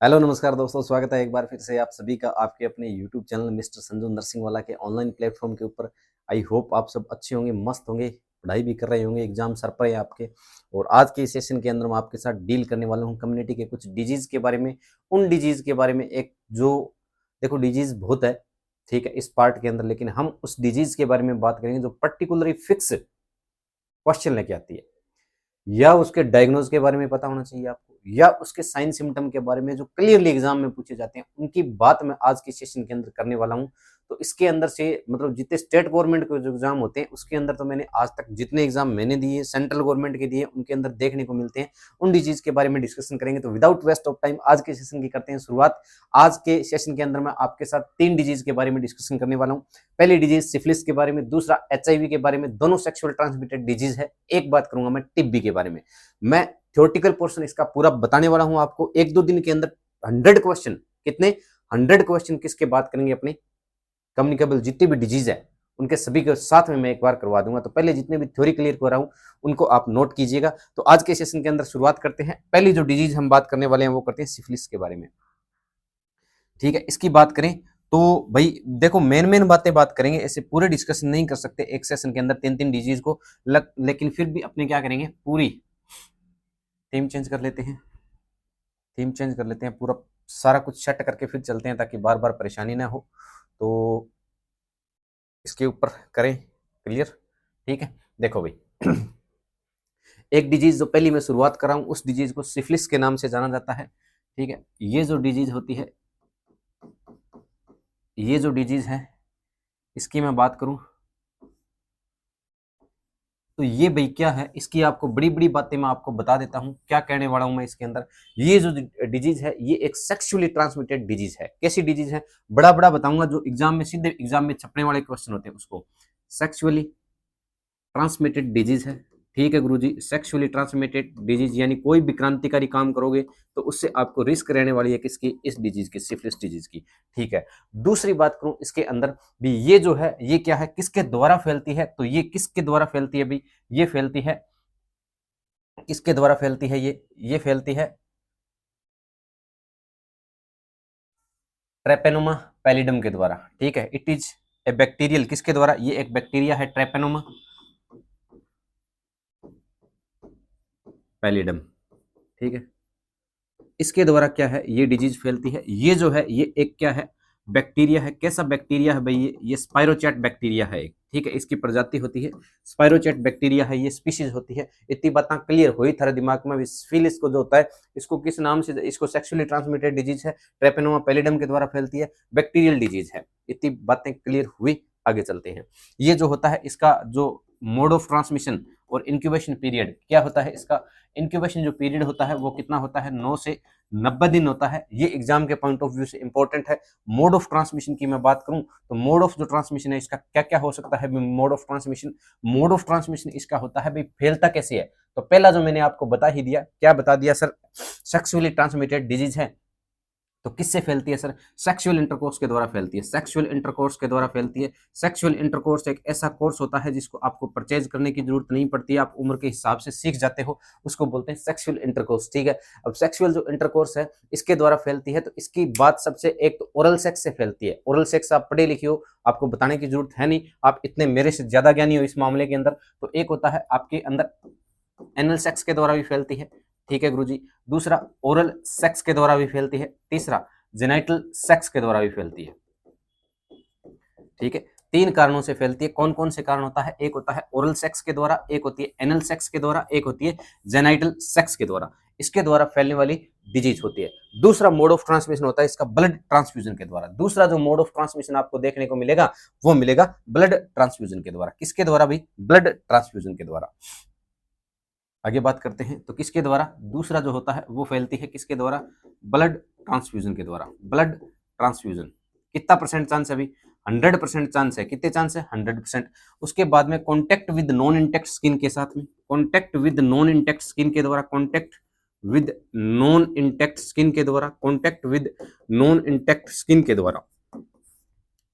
Hello नमस्कार दोस्तों, स्वागत है एक बार फिर से आप सभी का आपके अपने YouTube channel mister Sanju nursing वाला के ऑनलाइन प्लेटफॉर्म के ऊपर। आई होप आप सब अच्छे होंगे, मस्त होंगे, पढ़ाई भी कर रहे होंगे, एग्जाम सर पर है आपके। और आज के इस सेशन के अंदर मैं आपके साथ डील करने वाला हूँ कम्युनिटी के कुछ डिजीज़ के बारे में। उन डिजीज़ के बारे में एक जो देखो डिजीज़ बहुत है, ठीक है, इस पार्ट के अंदर, लेकिन हम उस डिजीज़ के बारे में बात करेंगे जो पर्टिकुलरली फिक्स क्वेश्चन लेके आती है, या उसके डायग्नोज के बारे में पता होना चाहिए आपको, या उसके साइन सिम्टम के बारे में जो क्लियरली एग्जाम में पूछे जाते हैं, उनकी बात मैं आज के सेशन के अंदर करने वाला हूं। तो इसके अंदर से मतलब जितने स्टेट गवर्नमेंट के जो एग्जाम होते हैं उसके अंदर तो मैंने आज तक जितने एग्जाम मैंने दिए, सेंट्रल गवर्नमेंट के दिए, उनके अंदर देखने को मिलते हैं। उन डिजीज के बारे में डिस्कशन करेंगे। तो विदाउट वेस्ट ऑफ टाइम आज के सेशन की करते हैं शुरुआत। आज के सेशन के अंदर मैं आपके साथ 3 डिजीज के बारे में डिस्कशन करने वाला हूँ। पहली डिजीज सिफिलिस के बारे में, दूसरा HIV के बारे में, दोनों सेक्सुअल ट्रांसमिटेड डिजीज है। एक बात करूंगा मैं टीबी के बारे में। मैं थ्योरेटिकल पोर्शन इसका पूरा बताने वाला हूं आपको। 1-2 दिन के अंदर 100 क्वेश्चन, कितने 100 क्वेश्चन किसके बात करेंगे, अपने कम्युनिकेबल जितनी भी डिजीज है उनके सभी के साथ में मैं एक बार करवा दूंगा। तो पहले जितने भी थ्योरी क्लियर कर रहा हूं उनको आप नोट कीजिएगा। तो आज के सेशन के अंदर शुरुआत करते हैं। पहली जो डिजीज हम बात करने वाले हैं वो करते हैं सिफिलिस के बारे में। ठीक है, इसकी बात करें तो भाई देखो मेन मेन बातें बात करेंगे, ऐसे पूरे डिस्कशन नहीं कर सकते एक सेशन के अंदर 3-3 डिजीज को। लेकिन फिर भी अपने क्या करेंगे, पूरी थीम चेंज कर लेते हैं। थीम चेंज कर लेते हैं, पूरा सारा कुछ सेट करके फिर चलते हैं ताकि बार बार परेशानी ना हो। तो इसके ऊपर करें क्लियर। ठीक है, देखो भाई एक डिजीज जो पहली मैं शुरुआत कर रहा हूं उस डिजीज को सिफिलिस के नाम से जाना जाता है। ठीक है, ये जो डिजीज होती है, ये जो डिजीज है, इसकी मैं बात करूं तो ये भाई क्या है, इसकी आपको बड़ी बड़ी बातें मैं आपको बता देता हूं क्या कहने वाला हूं मैं इसके अंदर। ये जो डिजीज है ये एक सेक्सुअली ट्रांसमिटेड डिजीज है। कैसी डिजीज है, बड़ा बड़ा बताऊंगा, जो एग्जाम में सीधे एग्जाम में छपने वाले क्वेश्चन होते हैं उसको। सेक्सुअली ट्रांसमिटेड डिजीज है। ठीक है गुरुजी, सेक्सुअली ट्रांसमिटेड डिजीज यानी कोई भी क्रांतिकारी काम करोगे तो उससे आपको रिस्क रहने वाली है किसकी, इस डिजीज की, सिफिलिस डिजीज की। ठीक है, दूसरी बात करूं इसके अंदर भी, ये जो है ये क्या है, किसके द्वारा फैलती है, तो ये किसके द्वारा फैलती है भाई, ये फैलती है, किसके द्वारा फैलती है, ये फैलती है ट्रेपेनोमा पैलिडम के द्वारा। ठीक है, इट इज ए बैक्टीरियल, किसके द्वारा, ये एक बैक्टीरिया है ट्रेपेनोमा पैलिडम। ठीक है, इसके द्वारा क्या है, ये डिजीज फैलती है। ये जो है ये एक क्या है, बैक्टीरिया है। कैसा बैक्टीरिया है भाई, ये स्पाइरोचैट बैक्टीरिया है एक। ठीक है, इसकी प्रजाति होती है स्पाइरोचैट बैक्टीरिया है, ये स्पीशीज होती है। इतनी बातें क्लियर हुई थारे दिमाग में। सिफिलिस को जो होता है इसको किस नाम से, इसको सेक्सुअली ट्रांसमिटेड डिजीज है, ट्रेपेनोमा पैलिडम के द्वारा फैलती है, बैक्टीरियल डिजीज है। इतनी बातें क्लियर हुई, आगे चलते हैं। ये जो होता है इसका जो मोड ऑफ ट्रांसमिशन और इंक्यूबेशन पीरियड क्या होता है, इसका इंक्यूबेशन जो पीरियड होता है वो कितना होता है, 9 से 90 दिन होता है। ये एग्जाम के पॉइंट ऑफ व्यू से इंपॉर्टेंट है। मोड ऑफ ट्रांसमिशन की मैं बात करूं तो मोड ऑफ जो ट्रांसमिशन है इसका क्या क्या हो सकता है, mode of transmission, mode of transmission इसका होता है भाई फैलता कैसे है। तो पहला जो मैंने आपको बता ही दिया, क्या बता दिया सर, सेक्सुअली ट्रांसमिटेड डिजीज है। तो किससे फैलती है सर, सेक्सुअल इंटरकोर्स के द्वारा फैलती है, सेक्सुअल इंटरकोर्स के द्वारा फैलती है। सेक्सुअल इंटरकोर्स एक ऐसा कोर्स होता है जिसको आपको परचेज करने की जरूरत नहीं पड़ती है, आप उम्र के हिसाब से सीख जाते हो, उसको बोलते हैं सेक्सुअल इंटरकोर्स। ठीक है, अब सेक्सुअल जो इंटरकोर्स है इसके द्वारा फैलती है, तो इसकी बात सबसे, एक तो ओरल सेक्स से फैलती है। ओरल सेक्स आप पढ़े लिखे हो, आपको बताने की जरूरत है नहीं, आप इतने मेरे से ज्यादा ज्ञानी हो इस मामले के अंदर। तो एक होता है आपके अंदर एनल सेक्स के द्वारा भी फैलती है। ठीक है गुरुजी, दूसरा ओरल सेक्स के द्वारा भी फैलती है, तीसरा जेनाइटल सेक्स के द्वारा भी फैलती है। ठीक है, 3 कारणों से फैलती है। कौन कौन से कारण होता है, एक होता है ओरल सेक्स के द्वारा, एक होती है एनल सेक्स के द्वारा, एक होती है जेनाइटल सेक्स के द्वारा। इसके द्वारा फैलने वाली डिजीज होती है। दूसरा मोड ऑफ ट्रांसमिशन होता है इसका ब्लड ट्रांसफ्यूजन के द्वारा। दूसरा जो मोड ऑफ ट्रांसमिशन आपको देखने को मिलेगा वो मिलेगा ब्लड ट्रांसफ्यूजन के द्वारा। किसके द्वारा भी, ब्लड ट्रांसफ्यूजन के द्वारा। आगे बात करते हैं, तो किसके द्वारा, दूसरा जो होता है वो फैलती है किसके द्वारा, ब्लड ट्रांसफ्यूजन के द्वारा। ब्लड ट्रांसफ्यूजन कितना परसेंट चांस है अभी, 100% चांस है। कितने चांस है, 100%। उसके बाद में contact with non intact skin के साथ में, contact with non intact skin के द्वारा, contact with non intact skin के द्वारा, contact with non intact skin के द्वारा,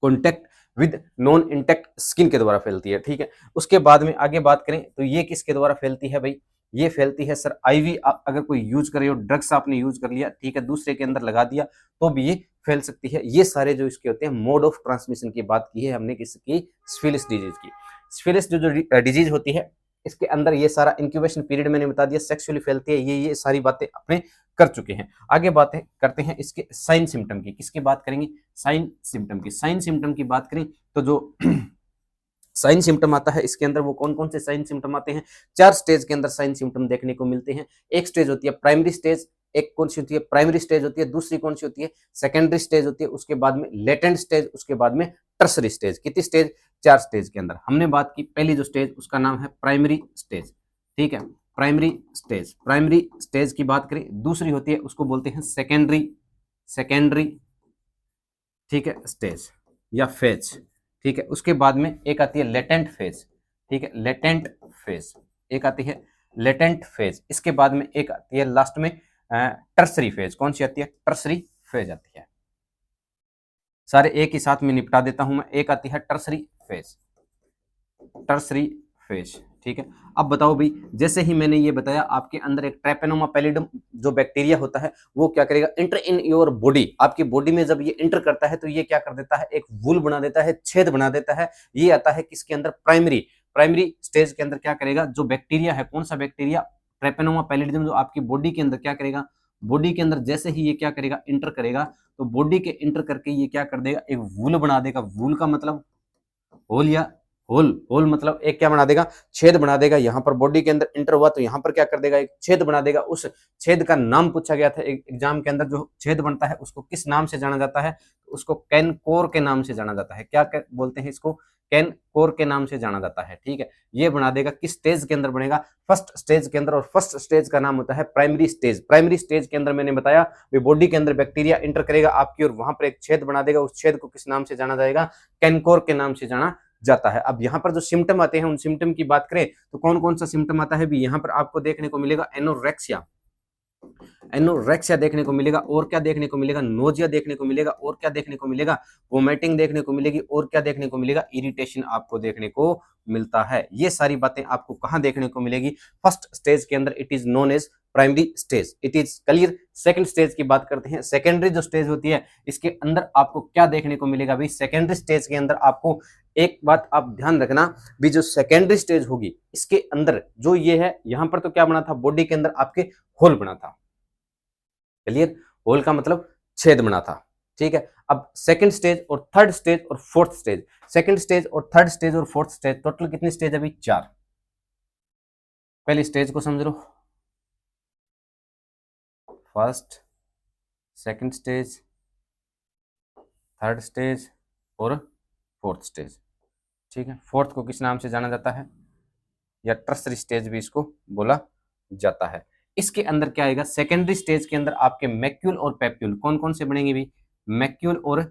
contact with non intact skin के द्वारा फैलती है। ठीक है, उसके बाद में आगे बात करें तो ये किसके द्वारा फैलती है भाई, ये फैलती है सर आईवी, आप अगर कोई यूज कर रहे हो, ड्रग्स आपने यूज कर लिया, ठीक है, दूसरे के अंदर लगा दिया तो भी ये फैल सकती है। ये सारे जो इसके होते हैं मोड ऑफ ट्रांसमिशन की बात की है हमने, किसकी, सिफिलिस डिजीज की। सिफिलिस जो डिजीज होती है इसके अंदर ये सारा इंक्यूबेशन पीरियड मैंने बता दिया, सेक्सुअली फैलती है, ये सारी बातें अपने कर चुके हैं। आगे बातें करते हैं इसके साइन सिम्टम की। किसकी बात करेंगे, साइन सिम्टम की। साइन सिम्टम की बात करें तो जो साइन सिम्टम आता है इसके अंदर वो कौन कौन से साइन सिम्टम आते हैं, 4 स्टेज के अंदर साइन सिम्टम देखने को मिलते हैं। एक स्टेज होती है प्राइमरी स्टेज, एक कौन सी होती है, प्राइमरी स्टेज होती है, दूसरी कौन सी होती है, सेकेंडरी स्टेज होती है, उसके बाद में लेटेंट स्टेज, उसके बाद में टर्सरी स्टेज। कितनी स्टेज, 4 स्टेज के अंदर। हमने बात की पहली जो स्टेज उसका नाम है प्राइमरी स्टेज, ठीक है, प्राइमरी स्टेज। प्राइमरी स्टेज की बात करें, दूसरी होती है उसको बोलते हैं सेकेंडरी, सेकेंडरी, ठीक है, स्टेज या फेज, ठीक है। उसके बाद में एक आती है लेटेंट फेज, ठीक है, लेटेंट फेज, एक आती है लेटेंट फेज। इसके बाद में एक आती है लास्ट में टर्सरी फेज। कौन सी आती है, टर्सरी फेज आती है। सारे एक ही साथ में निपटा देता हूं मैं। एक आती है टर्सरी फेज, टर्सरी फेज, ठीक है। अब बताओ भाई, जैसे ही मैंने ये बताया आपके अंदर एक ट्रैपेनोमा पैलिडम जो बैक्टीरिया होता है वो क्या करेगा, इंटर इन योर बॉडी, आपकी बॉडी में जब ये इंटर करता है तो ये क्या कर देता है, एक वूल बना देता है, छेद बना देता है। ये आता है किसके अंदर, प्राइमरी, प्राइमरी स्टेज के अंदर क्या करेगा, जो बैक्टीरिया है, कौन सा बैक्टीरिया, ट्रैपेनोमा पैलिडम, जो आपकी बॉडी के अंदर क्या करेगा, बॉडी के अंदर जैसे ही ये क्या करेगा, इंटर करेगा, तो बॉडी के इंटर करके ये क्या कर देगा, एक वूल बना देगा। वूल का मतलब होल, या होल, होल मतलब एक क्या बना देगा, छेद बना देगा। यहाँ पर बॉडी के अंदर इंटर हुआ तो यहाँ पर क्या कर देगा, एक छेद बना देगा। उस छेद का नाम पूछा गया था एग्जाम के अंदर, जो छेद बनता है उसको किस नाम से जाना जाता है, उसको कैनकोर के नाम से जाना जाता है। क्या बोलते हैं इसको, कैनकोर के नाम से जाना जाता है, ठीक है। ये बना देगा, किस स्टेज के अंदर बनेगा, फर्स्ट स्टेज के अंदर, और फर्स्ट स्टेज का नाम होता है प्राइमरी स्टेज। प्राइमरी स्टेज के अंदर मैंने बताया बॉडी के अंदर बैक्टीरिया इंटर करेगा आपकी, और वहां पर एक छेद बना देगा। उस छेद को किस नाम से जाना जाएगा, कैनकोर के नाम से जाना जाता है। अब यहाँ पर जो सिम्टम आते हैं उन सिम्टम की बात करें तो कौन कौन सा सिम्टम आता है भी, यहाँ पर आपको देखने को मिलेगा एनोरेक्सिया, एनोरेक्सिया देखने को मिलेगा, और क्या देखने को मिलेगा, नोजिया देखने को मिलेगा, और क्या देखने को मिलेगा, वोमिटिंग देखने को मिलेगी, और क्या देखने को मिलेगा, इरिटेशन आपको देखने को मिलता है। ये सारी बातें आपको कहां देखने को मिलेगी, फर्स्ट स्टेज के अंदर। It is known as primary stage, it is clear. Second stage की बात करते हैं, सेकेंडरी जो स्टेज होती है इसके अंदर आपको क्या देखने को मिलेगा भाई, सेकेंडरी स्टेज के अंदर आपको एक बात आप ध्यान रखना भी, जो सेकेंडरी स्टेज होगी इसके अंदर जो ये है, यहां पर तो क्या बना था, बॉडी के अंदर आपके होल बना था, क्लियर, होल का मतलब छेद बना था, ठीक है। अब सेकंड स्टेज और थर्ड स्टेज और फोर्थ स्टेज, सेकंड स्टेज और थर्ड स्टेज और फोर्थ स्टेज, टोटल कितनी स्टेज अभी, 4। पहली स्टेज को समझ लो, first, second stage, third stage और फोर्थ स्टेज, ठीक है। फोर्थ को किस नाम से जाना जाता है, या टर्सरी स्टेज भी इसको बोला जाता है। इसके अंदर क्या आएगा, सेकेंडरी स्टेज के अंदर आपके मैक्यूल और पेप्यूल, कौन कौन से बनेंगे भी, मैक्यूल और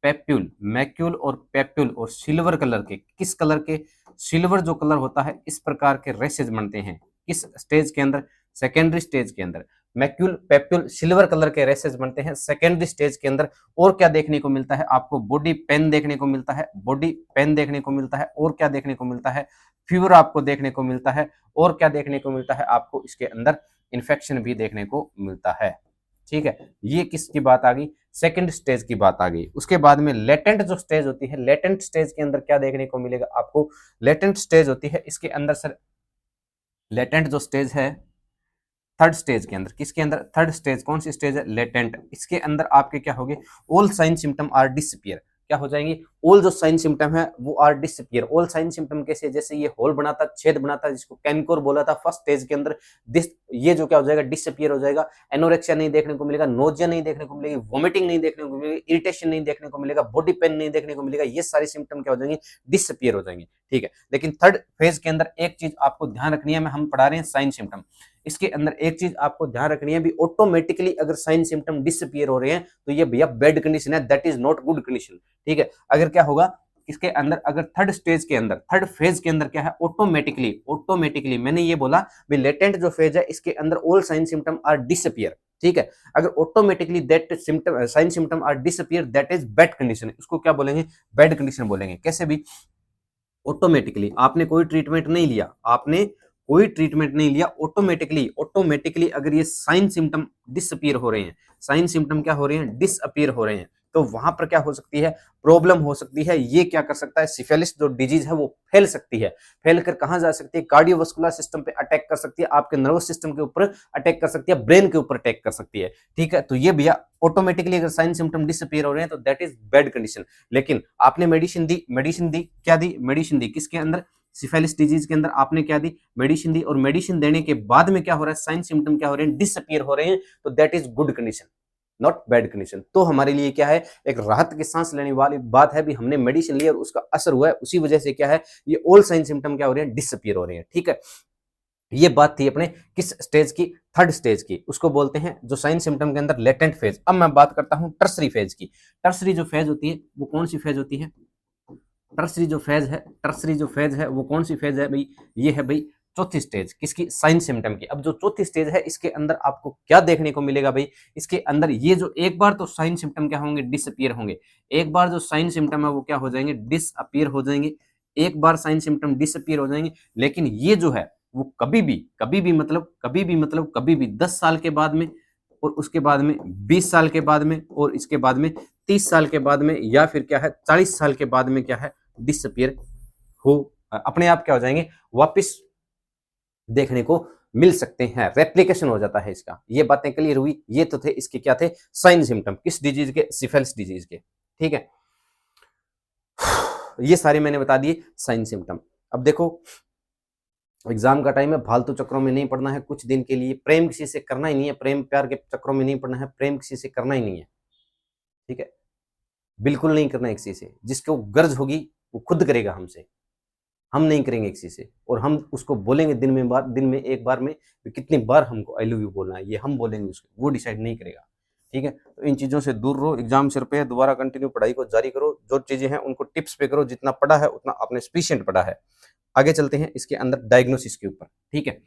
पेप्यूल, मैक्यूल और पेप्यूल, और सिल्वर कलर के, किस कलर के, सिल्वर जो कलर होता है, इस प्रकार के रेसेज बनते हैं किस स्टेज के अंदर, सेकेंडरी स्टेज के अंदर। मैक्यूल, पेप्यूल, सिल्वर कलर के रेसेज बनते हैं सेकेंडरी स्टेज के अंदर। और क्या देखने को मिलता है आपको, बॉडी पेन देखने को मिलता है, बॉडी पेन देखने को मिलता है, और क्या देखने को मिलता है, फीवर आपको देखने को मिलता है, और क्या देखने को मिलता है आपको, इसके अंदर इन्फेक्शन भी देखने को मिलता है, ठीक है। ये किसकी बात आ गई, सेकंड स्टेज की बात आ गई। उसके बाद में लेटेंट जो स्टेज होती है, लेटेंट स्टेज के अंदर क्या देखने को मिलेगा आपको, लेटेंट स्टेज होती है इसके अंदर सर, लेटेंट जो स्टेज है थर्ड स्टेज के अंदर, किसके अंदर, थर्ड स्टेज, कौन सी स्टेज है, लेटेंट। इसके अंदर आपके क्या होंगे, all sign symptom are disappear, क्या हो जाएंगे, ऑल जो साइन सिम्टम है वो are disappear. All sign symptom कैसे, जैसे ये होल बनाता, छेद बनाता, जिसको कैनकोर बोला था फर्स्ट स्टेज के अंदर, ये जो क्या हो जाएगा, डिसअपियर हो जाएगा। एनोरेक्सिया नहीं देखने को मिलेगा, नोजिया नहीं देखने को मिलेगी, वोमिटिंग नहीं देखने को मिलेगी, इरिटेशन नहीं देखने को मिलेगा, बॉडी पेन नहीं देखने को मिलेगा। ये सारे सिम्टम क्या हो जाएंगे, डिसअपियर हो जाएंगे, ठीक है। लेकिन थर्ड फेज के अंदर एक चीज आपको ध्यान रखनी है, हम पढ़ा रहे हैं साइन सिम्टम, इसके अंदर एक चीज आपको ध्यान रखनी है भी, ऑटोमेटिकली अगर साइन सिम्टम डिसअपियर हो रहे हैं तो ये भैया बैड कंडीशन है, that is not good condition, ठीक है। अगर क्या होगा इसके अंदर, अगर थर्ड स्टेज के अंदर, थर्ड फेज के अंदर क्या है, ऑटोमेटिकली मैंने ये बोला भी, लेटेंट जो फेज है इसके अंदर all sign symptom are disappear, ठीक है। अगर automatically that symptom, sign symptom are disappear, that is bad condition, इसको क्या बोलेंगे, बैड कंडीशन बोलेंगे। कैसे भी, ऑटोमेटिकली आपने कोई ट्रीटमेंट नहीं लिया, आपने कोई ट्रीटमेंट नहीं लिया, ऑटोमेटिकली अगर ये साइन सिम्टम डिसअपीयर हो रहे हैं, साइन सिम्टम क्या हो रहे हैं, डिसअपीयर हो रहे हैं, तो वहां पर क्या हो सकती है, प्रॉब्लम हो सकती है। ये क्या कर सकता है, सिफिलिस जो डिजीज है वो फैल सकती है, फैल कर कहां जा सकती है, कार्डियोवास्कुलर सिस्टम पे अटैक कर सकती है, आपके नर्वस सिस्टम के ऊपर अटैक कर सकती है, ब्रेन के ऊपर अटैक कर सकती है। ठीक है, तो ये भैया ऑटोमेटिकली अगर साइन सिम्टम डिसअपीयर हो रहे हैं तो दैट इज बैड कंडीशन। लेकिन आपने मेडिसिन दी, क्या दी, मेडिसिन दी, किसके अंदर, सिफिलिस डिजीज के अंदर आपने क्या दी, मेडिसिन दी, और मेडिसिन देने के बाद में क्या हो रहा है, साइन सिम्टम क्या हो रहे हैं, डिसअपीयर हो रहे हैं, तो that is good condition, not bad condition. तो हमारे लिए क्या है, एक राहत की सांस लेने वाली बात है भी, हमने मेडिसिन लिया और उसका असर हुआ है, उसी वजह से क्या है, ये ऑल साइन सिम्टम क्या हो रहे हैं, डिसअपीयर हो रहे हैं। ठीक है, ये बात थी अपने किस स्टेज की, थर्ड स्टेज की, उसको बोलते हैं जो साइन सिम्टम के अंदर लेटेंट फेज। अब मैं बात करता हूं टर्सरी फेज की। टर्सरी जो फेज होती है वो कौन सी फेज होती है, टर्सरी जो फेज है वो कौन सी फेज है भाई, ये है भाई चौथी स्टेज, किसकी, साइन सिम्टम की। अब जो चौथी स्टेज है इसके अंदर आपको क्या देखने को मिलेगा भाई, इसके अंदर ये जो एक बार तो साइन सिम्टम क्या होंगे, डिसअपीयर होंगे, एक बार जो साइन सिम्टम है वो क्या हो जाएंगे, डिसअपीयर हो जाएंगे, एक बार साइन सिम्टम डिसअपीयर हो जाएंगे। लेकिन ये जो है वो कभी भी 10 साल के बाद में, और उसके बाद में 20 साल के बाद में, और इसके बाद में 30 साल के बाद में, या फिर क्या है 40 साल के बाद में क्या है, डिसअपीयर हो, अपने आप क्या हो जाएंगे, वापस देखने को मिल सकते हैं, रेप्लिकेशन हो जाता है इसका। ये बातें क्लियर हुई, ये तो थे इसके क्या थे, साइन सिम्टम, किस डिजीज के, सिफिलिस डिजीज के। ठीक है, ये सारे मैंने बता दिए साइन सिम्टम। अब देखो एग्जाम का टाइम है, फालतू चक्रों में नहीं पढ़ना है, कुछ दिन के लिए प्रेम किसी से करना ही नहीं है, प्रेम प्यार के चक्रों में नहीं पढ़ना है, प्रेम किसी से करना ही नहीं है। ठीक है, बिल्कुल नहीं करना है किसी से, जिसको गर्ज होगी वो खुद करेगा हमसे, हम नहीं करेंगे किसी से, और हम उसको बोलेंगे दिन में एक बार में कितनी बार हमको आई लव यू बोलना है, ये हम बोलेंगे उसको, वो डिसाइड नहीं करेगा। ठीक है, तो इन चीज़ों से दूर रहो, एग्जाम सिर पे है, दोबारा कंटिन्यू पढ़ाई को जारी करो, जो चीज़ें हैं उनको टिप्स पे करो, जितना पढ़ा है उतना आपने सफिशिएंट पढ़ा है। आगे चलते हैं इसके अंदर डायग्नोसिस के ऊपर। ठीक है,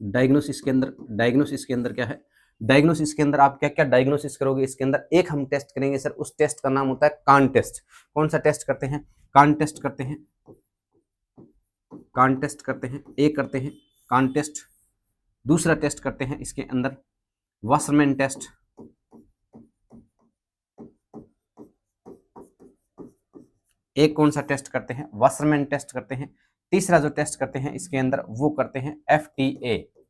डायग्नोसिस के अंदर क्या है, डायग्नोसिस के अंदर आप क्या क्या डायग्नोसिस करोगे, इसके अंदर एक हम टेस्ट करेंगे सर, उस टेस्ट का नाम होता है कान टेस्ट। कौन सा टेस्ट करते हैं, कान टेस्ट करते हैं, कान टेस्ट करते हैं, एक करते हैं कान टेस्ट, दूसरा टेस्ट करते हैं इसके अंदर वासरमैन टेस्ट, एक कौन सा टेस्ट करते हैं, वासरमैन टेस्ट करते हैं, तीसरा जो टेस्ट करते हैं इसके अंदर वो करते हैं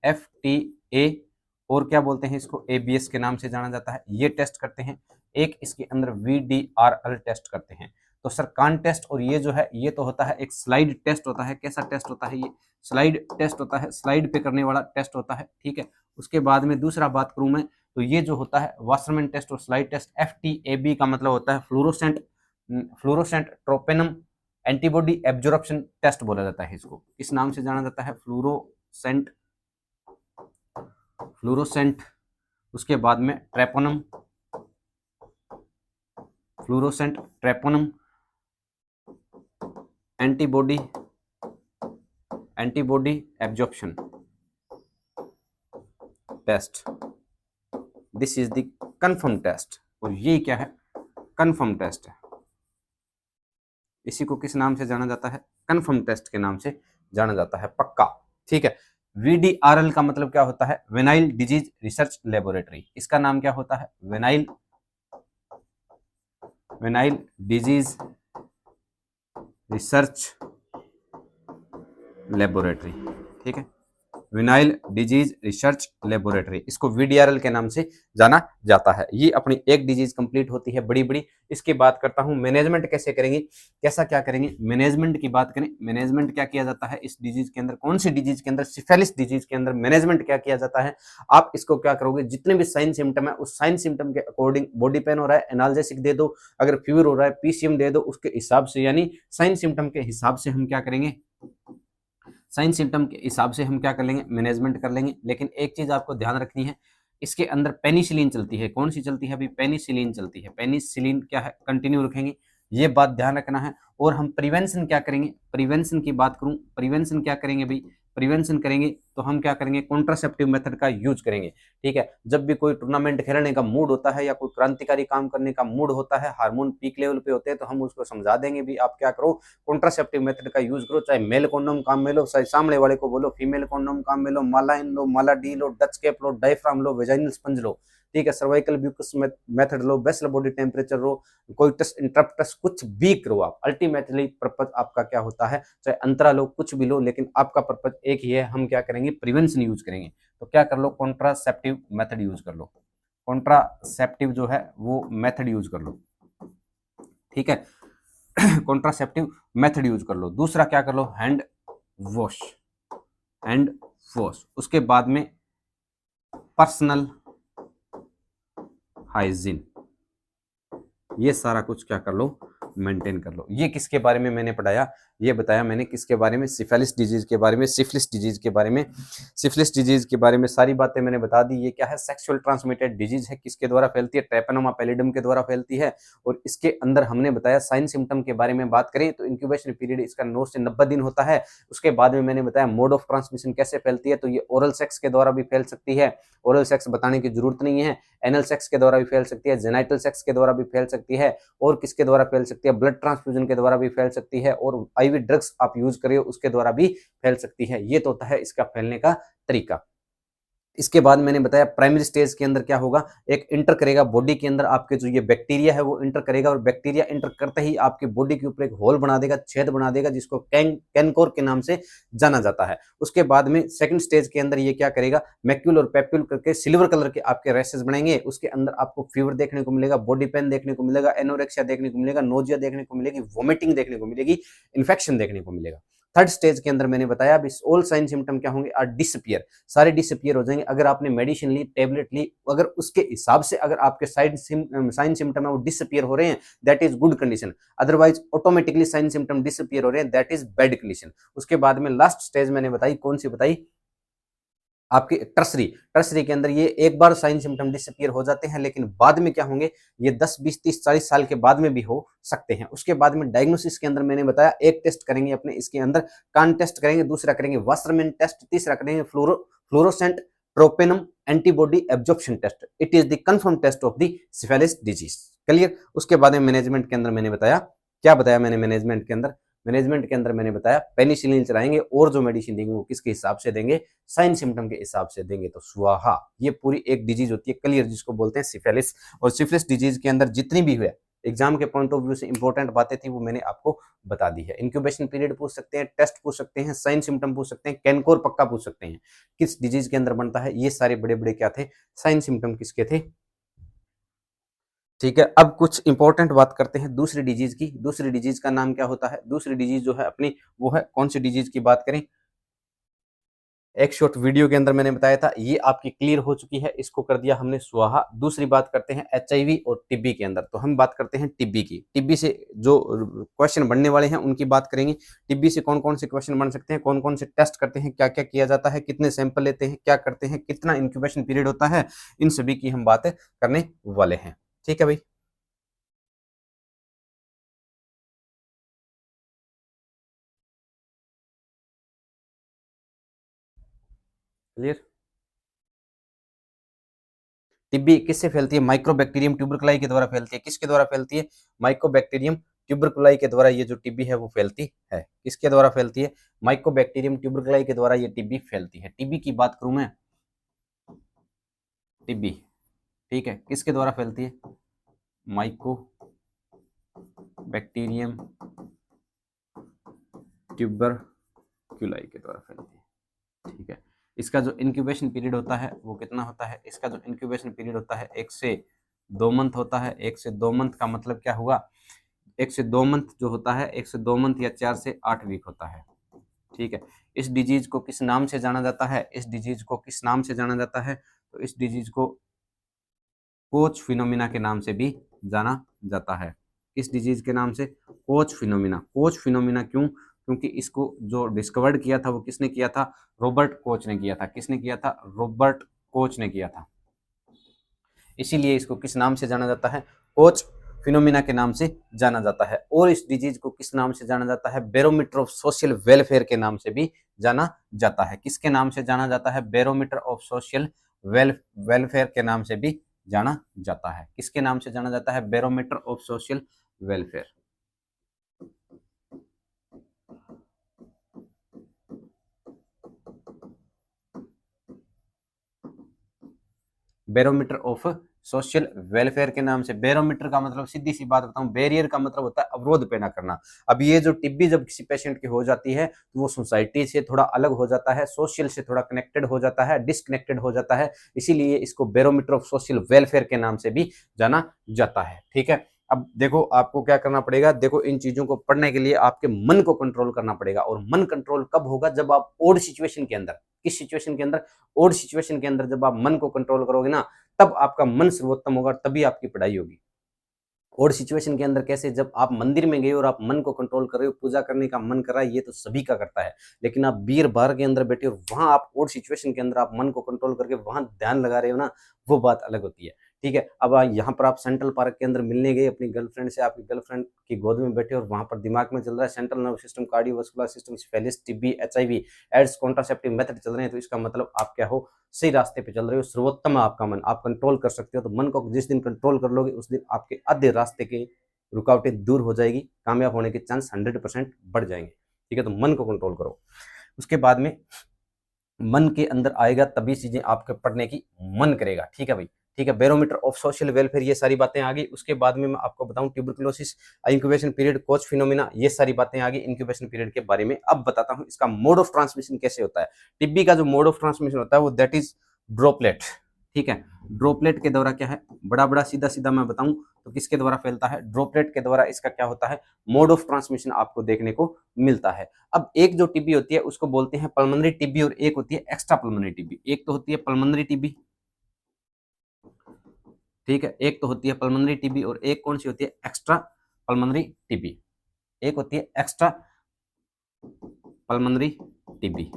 एफटीए, और क्या बोलते हैं इसको, एबीएस के नाम से जाना जाता है, ये टेस्ट करते हैं। एक इसके अंदर वीडीआरएल टेस्ट करते हैं। तो सर कान टेस्ट और ये जो है ये तो होता है एक स्लाइड टेस्ट होता है, कैसा टेस्ट होता है, ये स्लाइड टेस्ट होता है, स्लाइड पे करने वाला टेस्ट होता है। ठीक है, उसके बाद में दूसरा बात करूं मैं, तो ये जो होता है वासरमैन टेस्ट और स्लाइड टेस्ट, एफटीएबी का मतलब होता है fluorescent treponema antibody absorption test बोला जाता है इसको, इस नाम से जाना जाता है, फ्लोरोसेंट, उसके बाद में treponema, fluorescent treponema antibody absorption test, this is the confirm test. और ये क्या है, कंफर्म टेस्ट है, इसी को किस नाम से जाना जाता है, कंफर्म टेस्ट के नाम से जाना जाता है, पक्का। ठीक है, वीडीआरएल का मतलब क्या होता है, वेनाइल डिजीज रिसर्च लेबोरेटरी, इसका नाम क्या होता है, वेनाइल डिजीज रिसर्च लेबोरेटरी। ठीक है, विनाइल डिजीज रिसर्च लेबोरेटरी, इसको वीडीआरएल के नाम से जाना जाता है। ये अपनी एक डिजीज कंप्लीट होती है बड़ी बड़ी। इसकी बात करता हूं, मैनेजमेंट कैसे करेंगे, कैसा क्या करेंगे, मैनेजमेंट की बात करें, मैनेजमेंट क्या किया जाता है इस डिजीज के अंदर, कौन सी डिजीज के अंदर, सिफिलिस डिजीज के अंदर मैनेजमेंट क्या किया जाता है। आप इसको क्या करोगे, जितने भी साइन सिम्टम है उस साइन सिम्टम के अकॉर्डिंग, बॉडी पेन हो रहा है एनाल्जेसिक दे दो, अगर फीवर हो रहा है पीसीएम दे दो, उसके हिसाब से, यानी साइन सिम्टम के हिसाब से हम क्या करेंगे, साइन सिम्टम के हिसाब से हम क्या कर लेंगे, मैनेजमेंट कर लेंगे। लेकिन एक चीज आपको ध्यान रखनी है, इसके अंदर पेनिसिलिन चलती है, कौन सी चलती है अभी, पेनिसिलिन चलती है, पेनिसिलिन क्या है कंटिन्यू रखेंगे, ये बात ध्यान रखना है। और हम प्रिवेंशन क्या करेंगे, प्रिवेंशन की बात करूं, प्रिवेंशन क्या करेंगे भाई, प्रिवेंशन करेंगे तो हम क्या करेंगे, कॉन्ट्रासेप्टिव मेथड का यूज करेंगे। ठीक है, जब भी कोई टूर्नामेंट खेलने का मूड होता है या कोई क्रांतिकारी काम करने का मूड होता है, हार्मोन पीक लेवल पे होते हैं, तो हम उसको समझा देंगे भी आप क्या करो, कॉन्ट्रासेप्टिव मेथड का यूज करो। चाहे मेल कॉन्डोम काम में लो, चाहे सामने वाले को बोलो फीमेल कॉन्डोम काम में लो, माला इन लो, माला डी लो, डच कैप लो, डायफ्राम लो, वेजाइनल स्पंज लो। ठीक है, सर्वाइकल म्यूकस मेथड लो, बेसल बॉडी टेम्परेचर लो, कोई टेस्ट इंटरप्ट टेस्ट कुछ भी करो आप, अल्टीमेटली पर्पज आपका क्या होता है, चाहे अंतरा लो कुछ भी लो, लेकिन आपका पर्पज एक ही है, हम क्या करेंगे, प्रिवेंशन यूज करेंगे। तो क्या कर लो, कॉन्ट्रासेप्टिव मेथड यूज कर लो, कॉन्ट्रासेप्टिव जो है वो मेथड यूज कर लो। ठीक है, कॉन्ट्रासेप्टिव मेथड यूज कर लो। दूसरा क्या कर लो, हैंड वॉश, हैंड वॉश। उसके बाद में पर्सनल हाइजीन, ये सारा कुछ क्या कर लो, मेंटेन कर लो। ये किसके बारे में मैंने पढ़ाया, ये बताया मैंने किसके बारे में, सिफिलिस डिजीज के बारे में, सिफिलिस डिजीज के बारे में, सिफिलिस डिजीज के बारे में सारी बातें मैंने बता दी। ये क्या है, सेक्सुअल ट्रांसमिटेड डिजीज है, किसके द्वारा फैलती है, ट्रैपेनोमा पैलिडम के द्वारा फैलती है। और इसके अंदर हमने बताया साइन सिम्टम के बारे में बात करें तो इंक्यूबेशन पीरियड इसका 9 से 90 दिन होता है। उसके बाद में मैंने बताया मोड ऑफ ट्रांसमिशन कैसे फैलती है, तो ये ओरल सेक्स के द्वारा भी फैल सकती है, ओरल सेक्स बताने की जरूरत नहीं है, एनल सेक्स के द्वारा भी फैल सकती है, जेनाइटल सेक्स के द्वारा भी फैल सकती है, और किसके द्वारा फैल सकती है, ब्लड ट्रांसफ्यूजन के द्वारा भी फैल सकती है, और आईवी ड्रग्स आप यूज करिए उसके द्वारा भी फैल सकती है। ये तो होता है इसका फैलने का तरीका। इसके बाद मैंने बताया प्राइमरी स्टेज के अंदर क्या होगा, एक इंटर करेगा बॉडी के अंदर, आपके जो ये बैक्टीरिया है वो इंटर करेगा, और बैक्टीरिया इंटर करते ही आपकी बॉडी के ऊपर एक होल बना देगा, छेद बना देगा, जिसको कैनकोर के नाम से जाना जाता है। उसके बाद में सेकंड स्टेज के अंदर ये क्या करेगा, मैक्यूल और पेप्यूल करके सिल्वर कलर के आपके रैशेस बनेंगे। उसके अंदर आपको फीवर देखने को मिलेगा, बॉडी पेन देखने को मिलेगा, एनोरेक्सिया देखने को मिलेगा, नोजिया देखने को मिलेगी, वोमिटिंग देखने को मिलेगी, इन्फेक्शन देखने को मिलेगा। थर्ड स्टेज के अंदर मैंने बताया अभी ऑल साइन सिम्टम क्या होंगे, आर डिसअपियर, सारे डिसअपियर हो जाएंगे। अगर आपने मेडिसिन ली, टेबलेट ली, अगर उसके हिसाब से अगर आपके साइन सिम्टम है वो डिसअपियर हो रहे हैं, that is good condition. Otherwise automatically sign symptom disappear हो रहे हैं, दैट इज बैड कंडीशन। उसके बाद में लास्ट स्टेज मैंने बताई, कौन सी बताई, आपकी टर्सरी। टर्सरी के अंदर ये एक बार साइन सिम्टम डिसअपियर हो जाते हैं, लेकिन बाद में क्या होंगे, ये 10 20 30 40 साल के बाद में भी हो सकते हैं। उसके बाद में डायग्नोसिस के अंदर मैंने बताया एक टेस्ट करेंगे अपने इसके अंदर, कान टेस्ट करेंगे, दूसरा करेंगे वास्टरमैन टेस्ट, तीसरा करेंगे fluorescent treponema antibody absorption test. It is the confirm test of the syphilis disease. Clear. उसके बाद में मैनेजमेंट के अंदर मैंने बताया, क्या बताया मैंने मैनेजमेंट के अंदर, मैनेजमेंट के अंदर मैंने बताया पेनिसिलिन चलाएंगे, और जो मेडिसिन देंगे वो किसके हिसाब से देंगे, साइन सिम्टम के हिसाब से देंगे। तो स्वाहा, ये पूरी एक डिजीज होती है क्लियर, जिसको बोलते हैं सिफिलिस। और सिफिलिस डिजीज के अंदर जितनी भी हुए एग्जाम के पॉइंट ऑफ व्यू से इंपॉर्टेंट बातें थी वो मैंने आपको बता दी है। इंक्यूबेशन पीरियड पूछ सकते हैं, टेस्ट पूछ सकते हैं, साइन सिम्टम पूछ सकते हैं, कैनकोर पक्का पूछ सकते हैं, किस डिजीज के अंदर बनता है, ये सारे बड़े बड़े क्या थे, साइन सिम्टम किसके थे। ठीक है, अब कुछ इंपॉर्टेंट बात करते हैं दूसरी डिजीज की। दूसरी डिजीज का नाम क्या होता है, दूसरी डिजीज जो है अपनी वो है, कौन सी डिजीज की बात करें, एक शॉर्ट वीडियो के अंदर मैंने बताया था, ये आपकी क्लियर हो चुकी है, इसको कर दिया हमने स्वाहा। दूसरी बात करते हैं एचआईवी और टीबी के अंदर, तो हम बात करते हैं टीबी की। टीबी से जो क्वेश्चन बनने वाले हैं उनकी बात करेंगे। टीबी से कौन कौन से क्वेश्चन बन सकते हैं, कौन कौन से टेस्ट करते हैं, क्या क्या किया जाता है, कितने सैंपल लेते हैं, क्या करते हैं, कितना इंक्यूबेशन पीरियड होता है, इन सभी की हम बात करने वाले हैं। ठीक है भाई। क्लियर। टीबी किससे फैलती है, माइक्रोबैक्टीरियम ट्यूबरकुलाई के द्वारा फैलती है। किसके द्वारा फैलती है, माइक्रोबैक्टीरियम ट्यूबरकुलाई के द्वारा ये जो टीबी है वो फैलती है। किसके द्वारा फैलती है, माइक्रोबैक्टीरियम ट्यूबरकुलाई के द्वारा ये टीबी फैलती है। टीबी की बात करूं मैं, टीबी ठीक है किसके द्वारा फैलती है, माइक्रोबैक्टीरियम ट्यूबरकुलाई के द्वारा फैलती है। ठीक है, इसका जो इंक्यूबेशन पीरियड होता है वो कितना होता है, इसका जो इंक्यूबेशन पीरियड होता है 1 से 2 मंथ होता है। 1 से 2 मंथ का मतलब क्या हुआ, 1 से 2 मंथ जो होता है, 1 से 2 मंथ या 4 से 8 वीक होता है। ठीक है, इस डिजीज को किस नाम से जाना जाता है, इस डिजीज को किस नाम से जाना जाता है, तो इस डिजीज को कोच फिनोमिना के नाम से भी जाना जाता है। इस डिजीज के नाम से कोच फिनोमिना। कोच फिनोमिना क्यों, क्योंकि इसको जो डिस्कवर्ड किया था वो किसने किया था, रॉबर्ट कोच ने किया था। किसने किया था, रॉबर्ट कोच ने किया था। इसीलिए इसको किस नाम से जाना जाता है, कोच फिनोमिना के नाम से जाना जाता है। और इस डिजीज को किस नाम से जाना जाता है? बैरोमीटर ऑफ सोशल वेलफेयर के नाम से भी जाना जाता है। किसके नाम से जाना जाता है? बैरोमीटर ऑफ सोशल वेलफेयर के नाम से भी जाना जाता है। किसके नाम से जाना जाता है? Barometer of social welfare. Barometer of social welfare के नाम से। बैरोमीटर का मतलब सीधी सी बात बताऊं, बैरियर का मतलब होता है अवरोध पैदा करना। अब ये जो टिब्बी जब किसी पेशेंट की हो जाती है तो वो सोसाइटी से थोड़ा अलग हो जाता है, सोशल से थोड़ा कनेक्टेड हो जाता है, डिसकनेक्टेड हो जाता है, इसीलिए इसको बैरोमीटर ऑफ सोशल वेलफेयर के नाम से भी जाना जाता है। ठीक है, अब देखो आपको क्या करना पड़ेगा, देखो इन चीजों को पढ़ने के लिए आपके मन को कंट्रोल करना पड़ेगा। और मन कंट्रोल कब होगा? जब आप ओड सिचुएशन के अंदर, किस सिचुएशन के अंदर? ओड सिचुएशन के अंदर जब आप मन को कंट्रोल करोगे ना, तब आपका मन सर्वोत्तम होगा, तभी आपकी पढ़ाई होगी। और सिचुएशन के अंदर कैसे? जब आप मंदिर में गए और आप मन को कंट्रोल कर रहे हो, पूजा करने का मन कर रहा है, ये तो सभी का करता है, लेकिन आप बीर बार के अंदर बैठे और वहां आप और सिचुएशन के अंदर आप मन को कंट्रोल करके वहां ध्यान लगा रहे हो ना, वो बात अलग होती है। ठीक है, अब यहाँ पर आप सेंट्रल पार्क के अंदर मिलने गए अपनी गर्लफ्रेंड से, आपकी गर्लफ्रेंड की गोद में बैठे और वहां पर दिमाग में चल रहा है central nervous system, cardiovascular system, syphilis, TB, HIV, AIDS, contraceptive method चल रहे हैं, तो इसका मतलब आप क्या हो? सही रास्ते पे चल रहे हो, सर्वोत्तम आपका मन, आप कंट्रोल कर सकते हो। तो मन को जिस दिन कंट्रोल कर लोगे उस दिन आपके आधे रास्ते के रुकावटें दूर हो जाएगी, कामयाब होने के चांस 100% बढ़ जाएंगे। ठीक है, तो मन को कंट्रोल करो। उसके बाद में मन के अंदर आएगा तभी चीजें आपके पढ़ने की मन करेगा। ठीक है भाई, ठीक है। बैरोमीटर ऑफ सोशल वेलफेयर, ये सारी बातें आ गई। उसके बाद में मैं आपको बताऊं tuberculosis, incubation period, coach phenomena, ये सारी बातें आ गई इंक्यूबेशन पीरियड के बारे में। अब बताता हूं इसका मोड ऑफ ट्रांसमिशन कैसे होता है। टिब्बी का जो मोड ऑफ ट्रांसमिशन होता है वो दैट इज ड्रॉपलेट। ठीक है, ड्रॉपलेट के द्वारा क्या है, बड़ा बड़ा सीधा सीधा मैं बताऊं तो किसके द्वारा फैलता है? ड्रॉपलेट के द्वारा इसका क्या होता है? मोड ऑफ ट्रांसमिशन आपको देखने को मिलता है। अब एक जो टीबी होती है उसको बोलते हैं पल्मोनरी टीबी और एक होती है एक्स्ट्रा पल्मोनरी टीबी। एक तो होती है पल्मोनरी टीबी, ठीक है, एक तो होती है पल्मोनरी टीबी और एक कौन सी होती है? Extra pulmonary TB. एक होती है एक्स्ट्रा पल्मोनरी टीबी,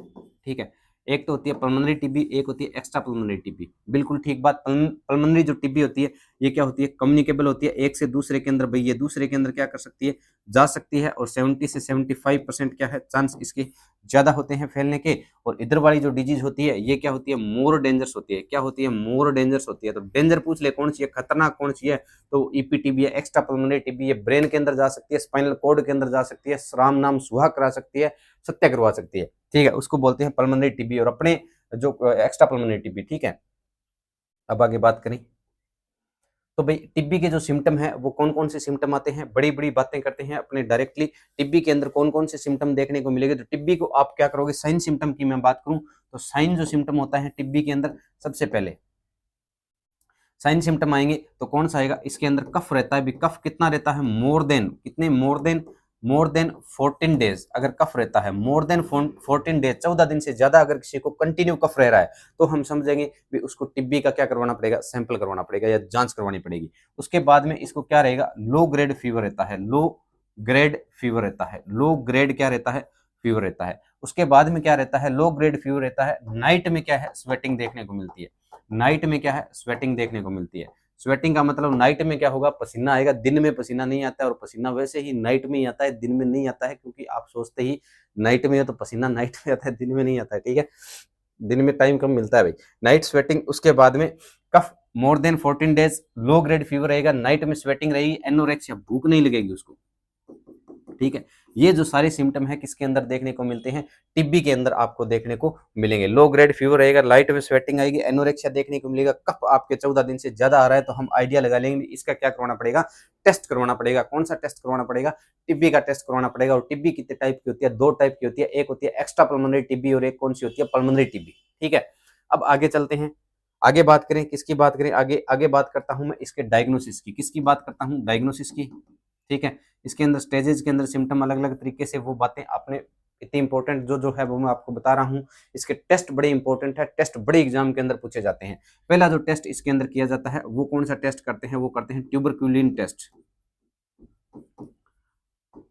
ठीक है। एक तो होती है पल्मोनरी टीबी, एक होती है एक्स्ट्रा पल्मोनरी टीबी। बिल्कुल ठीक बात। पल्मोनरी जो टीबी होती है ये क्या होती है? कम्युनिकेबल होती है, एक से दूसरे के अंदर भाई ये दूसरे के अंदर क्या कर सकती है? जा सकती है। और 70 से 75% क्या है? चांस इसके ज्यादा होते हैं फैलने के। और इधर वाली जो डिजीज होती है ये क्या होती है? मोर डेंजरस होती है। क्या होती है? मोर डेंजरस होती है। तो डेंजर पूछ ले कौन सी है, खतरनाक कौन सी है, तो ईपीटीबी है, एक्स्ट्रा पल्मोनरी टीबी है। ब्रेन के अंदर जा सकती है, स्पाइनल कॉर्ड के अंदर जा सकती है, राम नाम सुहा करा सकती है, सत्या करवा सकती है। ठीक है, उसको बोलते हैं पल्मोनरी टीबी और अपने जो एक्स्ट्रा पल्मोनरी टीबी। ठीक है, अब आगे बात करें तो भाई टिब्बी के जो सिम्टम है वो कौन कौन से सिम्टम आते हैं? बड़ी बड़ी बातें करते हैं अपने डायरेक्टली। टिब्बी के अंदर कौन कौन से सिम्टम देखने को मिलेंगे? तो टिब्बी को आप क्या करोगे? साइन सिम्टम की मैं बात करूं तो साइन जो सिम्टम होता है टिब्बी के अंदर, सबसे पहले साइन सिम्टम आएंगे तो कौन सा आएगा? इसके अंदर कफ रहता है। भी कफ कितना रहता है? मोर देन कितने? मोर देन 14 डेज। अगर कफ रहता है मोर देन 14 डेज, 14 दिन से ज्यादा अगर किसी को कंटिन्यू कफ रह रहा है तो हम समझेंगे भी उसको टिब्बी का क्या करवाना पड़ेगा? सैंपल करवाना पड़ेगा या जांच करवानी पड़ेगी। उसके बाद में इसको क्या रहेगा? लो ग्रेड फीवर रहता है। लो ग्रेड फीवर रहता है। लो ग्रेड क्या रहता है? फीवर रहता है। उसके बाद में क्या रहता है? लो ग्रेड फीवर रहता है। नाइट में क्या है? स्वेटिंग देखने को मिलती है। नाइट में क्या है? स्वेटिंग देखने को मिलती है। स्वेटिंग का मतलब नाइट में क्या होगा? पसीना आएगा। दिन में पसीना नहीं आता है और पसीना वैसे ही नाइट में ही आता है, दिन में नहीं आता है, क्योंकि आप सोचते ही नाइट में है तो पसीना नाइट में आता है, दिन में नहीं आता है। ठीक है, दिन में टाइम कम मिलता है भाई। Night sweating. उसके बाद में cough more than 14 days, low grade fever रहेगा, नाइट में स्वेटिंग रहेगी, एनोरेक्सिया, भूख नहीं लगेगी उसको। ठीक है, ये जो सारे सिम्टम है किसके अंदर देखने को मिलते हैं? टिब्बी के अंदर आपको देखने को मिलेंगे। लो ग्रेड फीवर रहेगा, लाइट में स्वेटिंग आएगी, एनोरेक्सिया देखने को मिलेगा, कफ आपके 14 दिन से ज्यादा आ रहा है तो हम आइडिया लगा लेंगे इसका क्या करवाना पड़ेगा? टेस्ट करवाना पड़ेगा। कौन सा टेस्ट करवाना पड़ेगा? टिब्बी का टेस्ट करवाना पड़ेगा। और टिब्बी कितने टाइप की होती है? 2 टाइप की होती है। एक होती है एक्स्ट्रा पल्मोनरी टिब्बी और एक कौन सी होती है? पल्मोनरी टिब्बी। ठीक है, अब आगे चलते हैं, आगे बात करें किसकी बात करें? आगे आगे बात करता हूं मैं इसके डायग्नोसिस की। किसकी बात करता हूं? डायग्नोसिस की। ठीक है, इसके अंदर स्टेजेस के अंदर सिम्टम अलग अलग तरीके से, वो बातें आपने इतनी इंपॉर्टेंट जो है वो मैं आपको बता रहा हूँ। इसके टेस्ट बड़े इंपॉर्टेंट है, टेस्ट बड़े एग्जाम के अंदर पूछे जाते हैं। पहला जो टेस्ट इसके अंदर किया जाता है वो कौन सा टेस्ट करते हैं? वो करते हैं ट्यूबरक्यूलिन टेस्ट।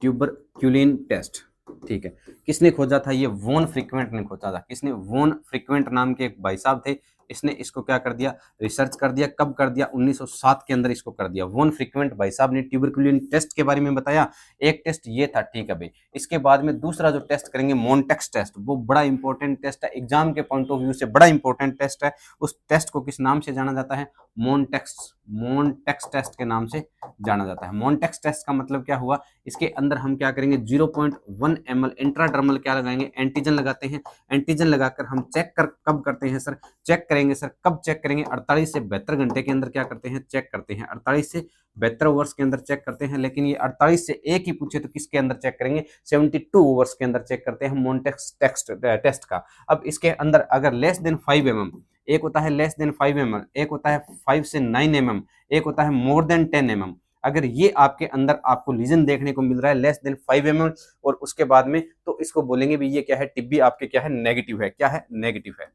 Tuberculin test. ठीक है, किसने खोजा था? ये वॉन फ्रीक्वेंट ने खोजा था। किसने? वॉन फ्रीक्वेंट नाम के एक भाई साहब थे, इसने इसको क्या कर दिया, रिसर्च कर दिया। कब कर दिया, 1907 के अंदर इसको कर दिया। वॉन फ्रीक्वेंट भाई साहब ने ट्यूबरकुलिन टेस्ट के बारे में बताया, एक टेस्ट ये था, ठीक है भाई। इसके बाद में दूसरा जो टेस्ट करेंगे मोन्टेक्स टेस्ट, वो बड़ा इंपॉर्टेंट टेस्ट है, एग्जाम के पॉइंट ऑफ व्यू से बड़ा इंपॉर्टेंट टेस्ट है। उस टेस्ट को किस नाम से जाना जाता है, मोन्टेक्स टेस्ट के नाम से जाना जाता है। मोन्टेक्स टेस्ट का मतलब क्या हुआ, इसके अंदर हम क्या करेंगे, 0.1 ml इंट्राडर्मल क्या लगाएंगे, एंटीजन लगाते हैं। एंटीजन लगाकर हम चेक कब करते हैं सर, चेक करेंगे सर, कब चेक करेंगे, 48 से 72 घंटे के अंदर क्या करते हैं, चेक करते हैं। 48 से 72 आवर्स के अंदर चेक करते हैं। लेकिन ये 48 से एक ही पूछे तो किसके अंदर चेक करेंगे, 72 आवर्स के अंदर चेक करते हैं मोन्टेक्स टेस्ट का। अब इसके अंदर अगर लेस देन 5 mm, एक होता है लेस देन 5 mm, एक होता है 5 से 9 mm, एक होता है मोर देन 10 mm। अगर ये आपके अंदर आपको लीजन देखने को मिल रहा है लेस देन 5 mm और उसके बाद में, तो इसको बोलेंगे भी ये क्या है, टिब्बी आपके क्या है, नेगेटिव है। क्या है, नेगेटिव है।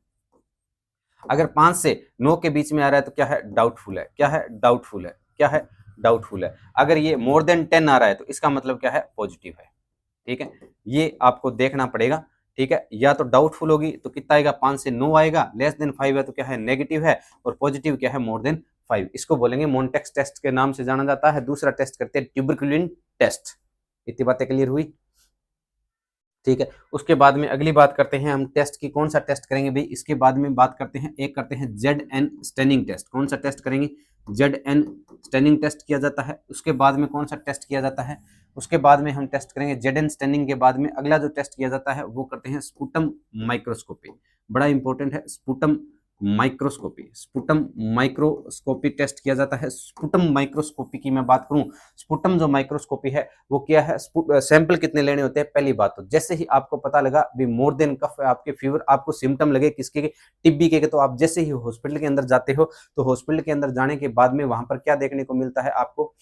अगर 5 से 9 के बीच में आ रहा है तो क्या है, डाउटफुल है। क्या है, डाउटफुल है। क्या है, डाउटफुल है। अगर ये मोर देन 10 आ रहा है तो इसका मतलब क्या है, पॉजिटिव है। ठीक है, ये आपको देखना पड़ेगा। ठीक है, या तो डाउटफुल होगी तो कितना आएगा, 5 से 9 आएगा, लेस देन 5 है तो क्या है, नेगेटिव है, और पॉजिटिव क्या है, मोर देन 5। इसको बोलेंगे मोन्टेक्स टेस्ट के नाम से जाना जाता है। दूसरा टेस्ट करते हैं ट्यूबरकुलिन टेस्ट। इतनी बातें क्लियर हुई। ठीक है, उसके बाद में अगली बात करते हैं हम टेस्ट की, कौन सा टेस्ट करेंगे भाई, इसके बाद में बात करते हैं, एक करते हैं ZN स्टेनिंग टेस्ट। कौन सा टेस्ट करेंगे, ZN स्टेनिंग टेस्ट किया जाता है। उसके बाद में कौन सा टेस्ट किया जाता है, उसके बाद में हम टेस्ट करेंगे ZN स्टेनिंग के बाद में अगला जो टेस्ट किया जाता है वो करते हैं स्पुटम माइक्रोस्कोपी। बड़ा इंपॉर्टेंट है sputum microscopy. Sputum microscopy test किया जाता है। स्पुटम माइक्रोस्कोपी की मैं बात करूं, स्पुटम जो माइक्रोस्कोपी है वो क्या है, सैंपल कितने लेने होते हैं। पहली बात तो जैसे ही आपको पता लगा भी मोर देन कफ है, आपके फीवर, आपको सिम्टम लगे किसके, टिब्बी के, तो आप जैसे ही हॉस्पिटल के अंदर जाते हो, तो हॉस्पिटल के अंदर जाने के बाद में वहां पर क्या देखने को मिलता है, आपको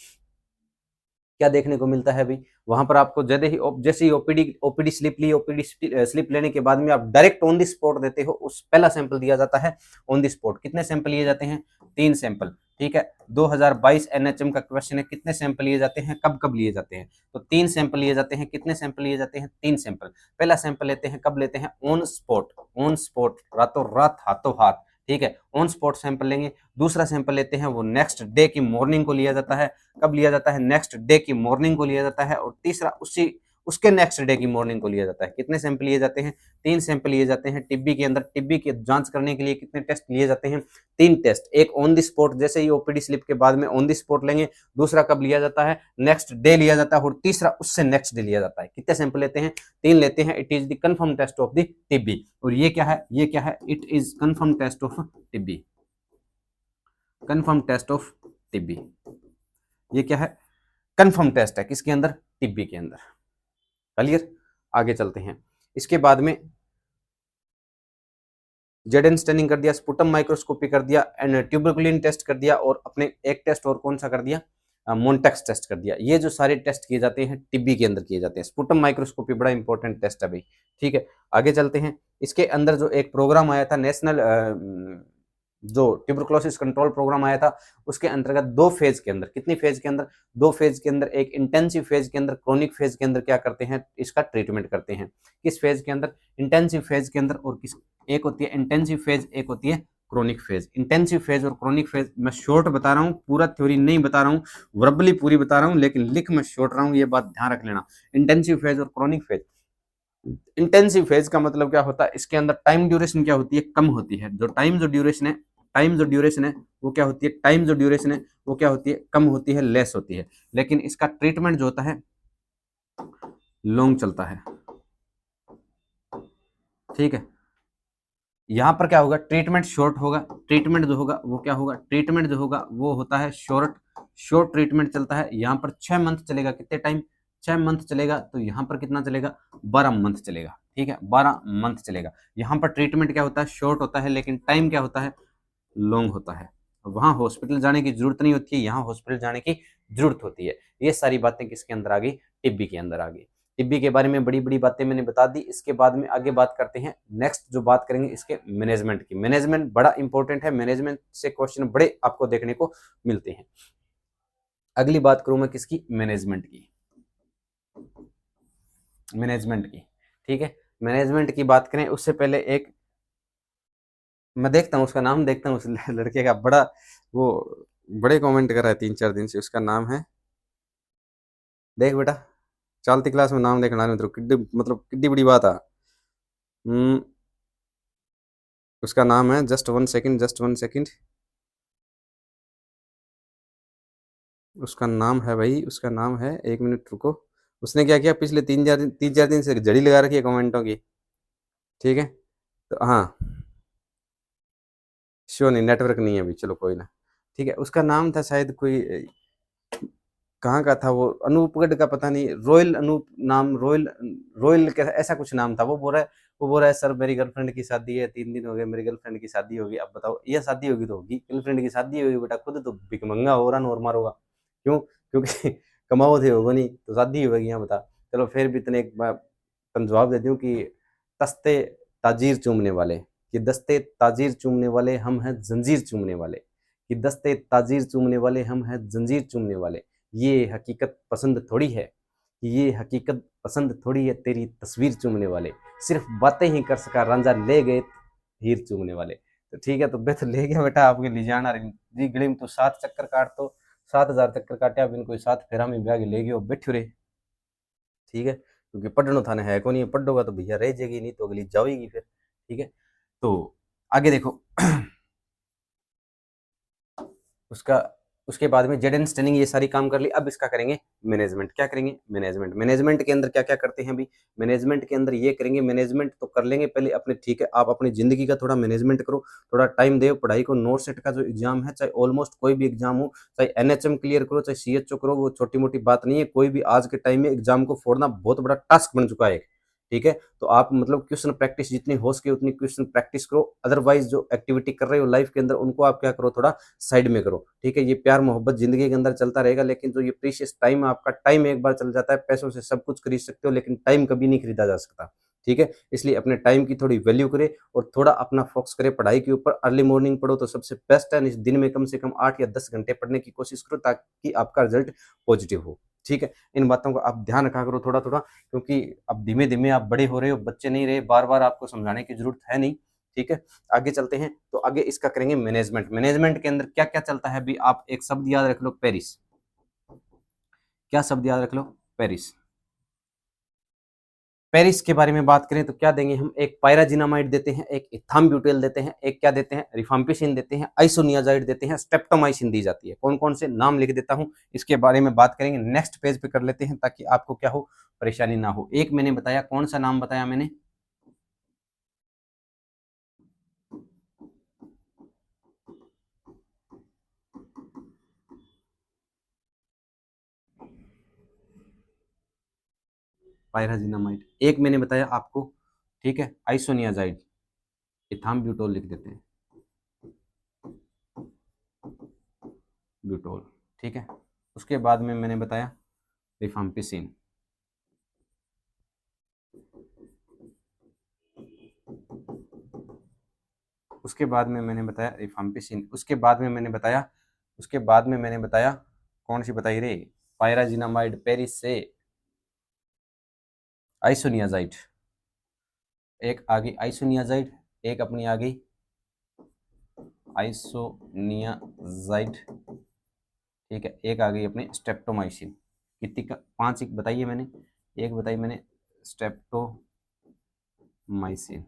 क्या देखने को मिलता है भाई, वहां पर आपको जैसे ही ओपीडी स्लिप ली, ओपीडी स्लिप लेने के बाद में आप डायरेक्ट ऑन दी स्पॉट देते हो, उस पहला सैंपल दिया जाता है ऑन दी स्पॉट। कितने सैंपल लिए जाते हैं, 3 सैंपल। ठीक है, 2022 एनएचएम का क्वेश्चन है, कितने सैंपल लिए जाते हैं, कब कब लिए जाते हैं, तो 3 सैंपल लिए जाते हैं। कितने सैंपल लिए जाते हैं, 3 सैंपल। पहला सैंपल लेते हैं, कब लेते हैं, ऑन स्पॉट, ऑन स्पॉट, रातों रात, हाथों हाथ। ठीक है, ऑन स्पॉट सैंपल लेंगे। दूसरा सैंपल लेते हैं, वो नेक्स्ट डे की मॉर्निंग को लिया जाता है। कब लिया जाता है, नेक्स्ट डे की मॉर्निंग को लिया जाता है। और तीसरा उसके नेक्स्ट डे की मॉर्निंग को लिया जाता है। कितने सैंपल लिए जाते हैं, 3 सैंपल लिए जाते हैं। टिब्बी के अंदर टिब्बी की जांच करने के लिए कितने टेस्ट लिए जाते हैं, 3 टेस्ट। एक ऑन द स्पॉट, जैसे ही ओपीडी स्लिप के बाद में ऑन द स्पॉट लेंगे। दूसरा कब लिया जाता है, नेक्स्ट डे लिया जाता है। और तीसरा उससे नेक्स्ट डे लिया जाता है। कितने सैंपल लेते हैं, 3 लेते हैं। It is the confirm test of the TB. और ये क्या है, ये क्या है, it is confirm test of TB. Confirm test of TB, ये क्या है, कंफर्म टेस्ट है, किसके अंदर, टिब्बी के अंदर। क्लियर, आगे चलते हैं। इसके बाद में जेडन स्टेनिंग कर दिया, स्पुटम माइक्रोस्कोपी कर दिया, एंड ट्यूबरकुलिन टेस्ट कर दिया, और अपने एक टेस्ट और कौन सा कर दिया, मोन्टेक्स टेस्ट कर दिया। ये जो सारे टेस्ट किए जाते हैं टिब्बी के अंदर किए जाते हैं। स्पुटम माइक्रोस्कोपी बड़ा इंपॉर्टेंट टेस्ट है भाई। ठीक है, आगे चलते हैं। इसके अंदर जो एक प्रोग्राम आया था, नेशनल जो ट्यूबरकुलोसिस कंट्रोल प्रोग्राम आया था, उसके अंतर्गत 2 फेज के अंदर, कितनी फेज के अंदर, 2 फेज के अंदर, एक इंटेंसिव फेज के अंदर, क्रोनिक फेज के अंदर क्या करते हैं, इसका ट्रीटमेंट करते हैं। किस फेज के अंदर, इंटेंसिव फेज के अंदर। और किस, एक होती है इंटेंसिव फेज, एक होती है क्रोनिक फेज। इंटेंसिव फेज और क्रोनिक फेज मैं शॉर्ट बता रहा हूँ, पूरा थ्योरी नहीं बता रहा हूँ, वर्बली पूरी बता रहा हूँ, लेकिन लिख मैं शॉर्ट रहा हूँ, ये बात ध्यान रख लेना। इंटेंसिव फेज और क्रोनिक फेज। इंटेंसिव फेज का मतलब क्या होता है, इसके अंदर टाइम ड्यूरेशन क्या होती है, कम होती है। जो ड्यूरेशन है, टाइम जो ड्यूरेशन है वो क्या होती है, टाइम जो ड्यूरेशन है वो क्या होती है, कम होती है, लेस होती है। लेकिन इसका ट्रीटमेंट जो होता है लॉन्ग चलता है। ठीक है, यहां पर क्या होगा, ट्रीटमेंट शॉर्ट होगा। ट्रीटमेंट जो होगा वो क्या होगा, ट्रीटमेंट जो होगा वो होता है शॉर्ट ट्रीटमेंट चलता है। यहाँ पर 6 मंथ चलेगा। कितने टाइम, 6 मंथ चलेगा। तो यहाँ पर कितना चलेगा, 12 मंथ चलेगा। ठीक है, 12 मंथ चलेगा। यहाँ पर ट्रीटमेंट क्या होता है, शॉर्ट होता है, लेकिन टाइम क्या होता है, लॉन्ग होता है। वहां हॉस्पिटल जाने की जरूरत नहीं होती है, यहाँ हॉस्पिटल जाने की जरूरत होती है। ये सारी बातें किसके अंदर आ गई, टिब्बी के अंदर आ गई। टिब्बी के बारे में बड़ी बड़ी बातें मैंने बता दी। इसके बाद में आगे बात करते हैं, नेक्स्ट जो बात करेंगे इसके मैनेजमेंट की। मैनेजमेंट बड़ा इंपॉर्टेंट है, मैनेजमेंट से क्वेश्चन बड़े आपको देखने को मिलते हैं। अगली बात करूं मैं किसकी, मैनेजमेंट की। मैनेजमेंट की, ठीक है, मैनेजमेंट की बात करें उससे पहले एक मैं देखता हूँ उसका नाम, देखता हूँ उस लड़के का। बड़ा वो बड़े कमेंट कर रहा है 3-4 दिन से। उसका नाम है, देख बेटा, चलती क्लास में नाम देखना नहीं, मतलब कितनी बड़ी बात है। हम्म, उसका नाम है, जस्ट 1 सेकंड, जस्ट 1 सेकंड। उसका नाम है भाई, उसका नाम है, 1 मिनट रुको। उसने क्या किया, पिछले 3-4 दिन से जड़ी लगा रखी है कमेंटों की। ठीक है, तो हाँ, शो नहीं, नेटवर्क नहीं है अभी, चलो कोई ना। ठीक है, उसका नाम था शायद कोई, कहाँ का था वो, अनूपगढ़ का, पता नहीं, रॉयल अनूप नाम, रॉयल, रॉयल का ऐसा कुछ नाम था। वो बोल रहा है सर मेरी गर्लफ्रेंड की शादी है, 3 दिन हो गए मेरी गर्लफ्रेंड की शादी होगी। अब बताओ, ये शादी होगी तो होगी, गर्लफ्रेंड की शादी होगी बेटा, खुद तो भिकमंगा हो रहा और मारोगा क्यों? क्योंकि कमाओ थे होगा नहीं तो शादी होगी, यहाँ बता। चलो फिर भी इतने एक बार तुम जवाब दे दूं कि दस्ते ताजीर चूमने वाले, कि दस्ते ताजीर चूमने वाले हम हैं जंजीर चूमने वाले, कि दस्ते ताजीर चूमने वाले हम हैं जंजीर चूमने वाले। ये हकीकत पसंद थोड़ी है, ये हकीकत पसंद थोड़ी है तेरी तस्वीर चूमने वाले, सिर्फ बातें ही कर सका रांझा ले गए हीर चूमने वाले। तो ठीक है, तो बेहतर ले गया बेटा आपके ले जाना जी गली में, तो 7 चक्कर काट, तो 7,000 चक्कर काटे अब इनको 7 फेरा में ब्याह के ले गए बैठो रे। ठीक है, क्योंकि पढ़नो थाने है को नहीं, पढ़ोगा तो भैया रह जाएगी, नहीं तो अगली जाओगी फिर। ठीक है, तो आगे देखो। उसका उसके बाद में जेड एन स्टनिंग ये सारी काम कर ली। अब इसका करेंगे मैनेजमेंट। क्या करेंगे? मैनेजमेंट। मैनेजमेंट के अंदर क्या क्या करते हैं अभी? मैनेजमेंट के अंदर ये करेंगे, मैनेजमेंट तो कर लेंगे पहले अपने। ठीक है, आप अपनी जिंदगी का थोड़ा मैनेजमेंट करो, थोड़ा टाइम दो पढ़ाई को। नोट सेट का जो एग्जाम है, चाहे ऑलमोस्ट कोई भी एग्जाम हो, चाहे एनएचएम क्लियर करो, चाहे सीएचओ करो, वो छोटी मोटी बात नहीं है। कोई भी आज के टाइम में एग्जाम को फोड़ना बहुत बड़ा टास्क बन चुका है। ठीक है, तो आप मतलब क्वेश्चन प्रैक्टिस जितनी हो सके उतनी क्वेश्चन प्रैक्टिस करो। अदरवाइज जो एक्टिविटी कर रहे हो लाइफ के अंदर, उनको आप क्या करो, थोड़ा साइड में करो। ठीक है, ये प्यार मोहब्बत जिंदगी के अंदर चलता रहेगा, लेकिन जो ये प्रीशियस टाइम है आपका, टाइम एक बार चल जाता है। पैसों से सब कुछ खरीद सकते हो, लेकिन टाइम कभी नहीं खरीदा जा सकता। ठीक है, इसलिए अपने टाइम की थोड़ी वैल्यू करे और थोड़ा अपना फोकस करे पढ़ाई के ऊपर। अर्ली मॉर्निंग पढ़ो तो सबसे बेस्ट है। इस दिन में कम से कम 8 या 10 घंटे पढ़ने की कोशिश करो, ताकि आपका रिजल्ट पॉजिटिव हो। ठीक है, इन बातों का आप ध्यान रखा करो थोड़ा थोड़ा, क्योंकि अब धीमे धीमे आप बड़े हो रहे हो, बच्चे नहीं रहे, बार बार आपको समझाने की जरूरत है नहीं। ठीक है, आगे चलते हैं। तो आगे इसका करेंगे मैनेजमेंट। मैनेजमेंट के अंदर क्या क्या चलता है अभी? आप एक शब्द याद रख लो, पेरिस। क्या शब्द याद रख लो? पेरिस। पेरिस के बारे में बात करें तो क्या देंगे हम? एक पायराजिनामाइड देते हैं, एक इथाम्ब्यूटेल देते हैं, एक क्या देते हैं? रिफाम्पिसिन देते हैं, आइसोनियाजाइड देते हैं, स्ट्रेप्टोमाइसिन दी जाती है। कौन कौन से नाम लिख देता हूं, इसके बारे में बात करेंगे नेक्स्ट पेज पे कर लेते हैं, ताकि आपको क्या हो, परेशानी ना हो। एक मैंने बताया, कौन सा नाम बताया मैंने? पायराजिनामाइड। एक मैंने बताया आपको, ठीक है, आइसोनियाजाइड। इथाम्ब्यूटोल लिख देते हैं, ब्यूटोल। ठीक है, उसके बाद में मैंने बताया रिफाम्पिसिन। उसके बाद में मैंने बताया रिफाम्पिसिन। उसके बाद में मैंने बताया कौन सी बताई रे? पायराजिनामाइड, पेरिस से आइसोनियाजाइड। एक आ गई आइसोनियाजाइड, एक अपनी आ गई आइसोनियाजाइड। ठीक है, एक आ गई अपनी स्ट्रेप्टोमाइसिन। कितनी का? 5 एक बताइए मैंने, एक बताई मैंने स्ट्रेप्टोमाइसिन।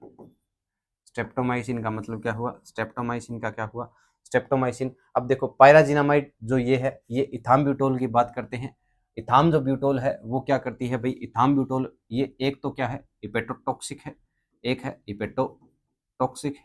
स्ट्रेप्टोमाइसिन का मतलब क्या हुआ? स्ट्रेप्टोमाइसिन का क्या हुआ? स्ट्रेप्टोमाइसिन। अब देखो, पायराजिनामाइड जो ये है, ये इथाम्ब्यूटोल की बात करते हैं। इथाम जो ब्यूटोल है वो क्या करती है भाई? इथाम ब्यूटोल ये एक तो क्या है? हिपेटोटॉक्सिक है, एक है हिपेटोटॉक्सिक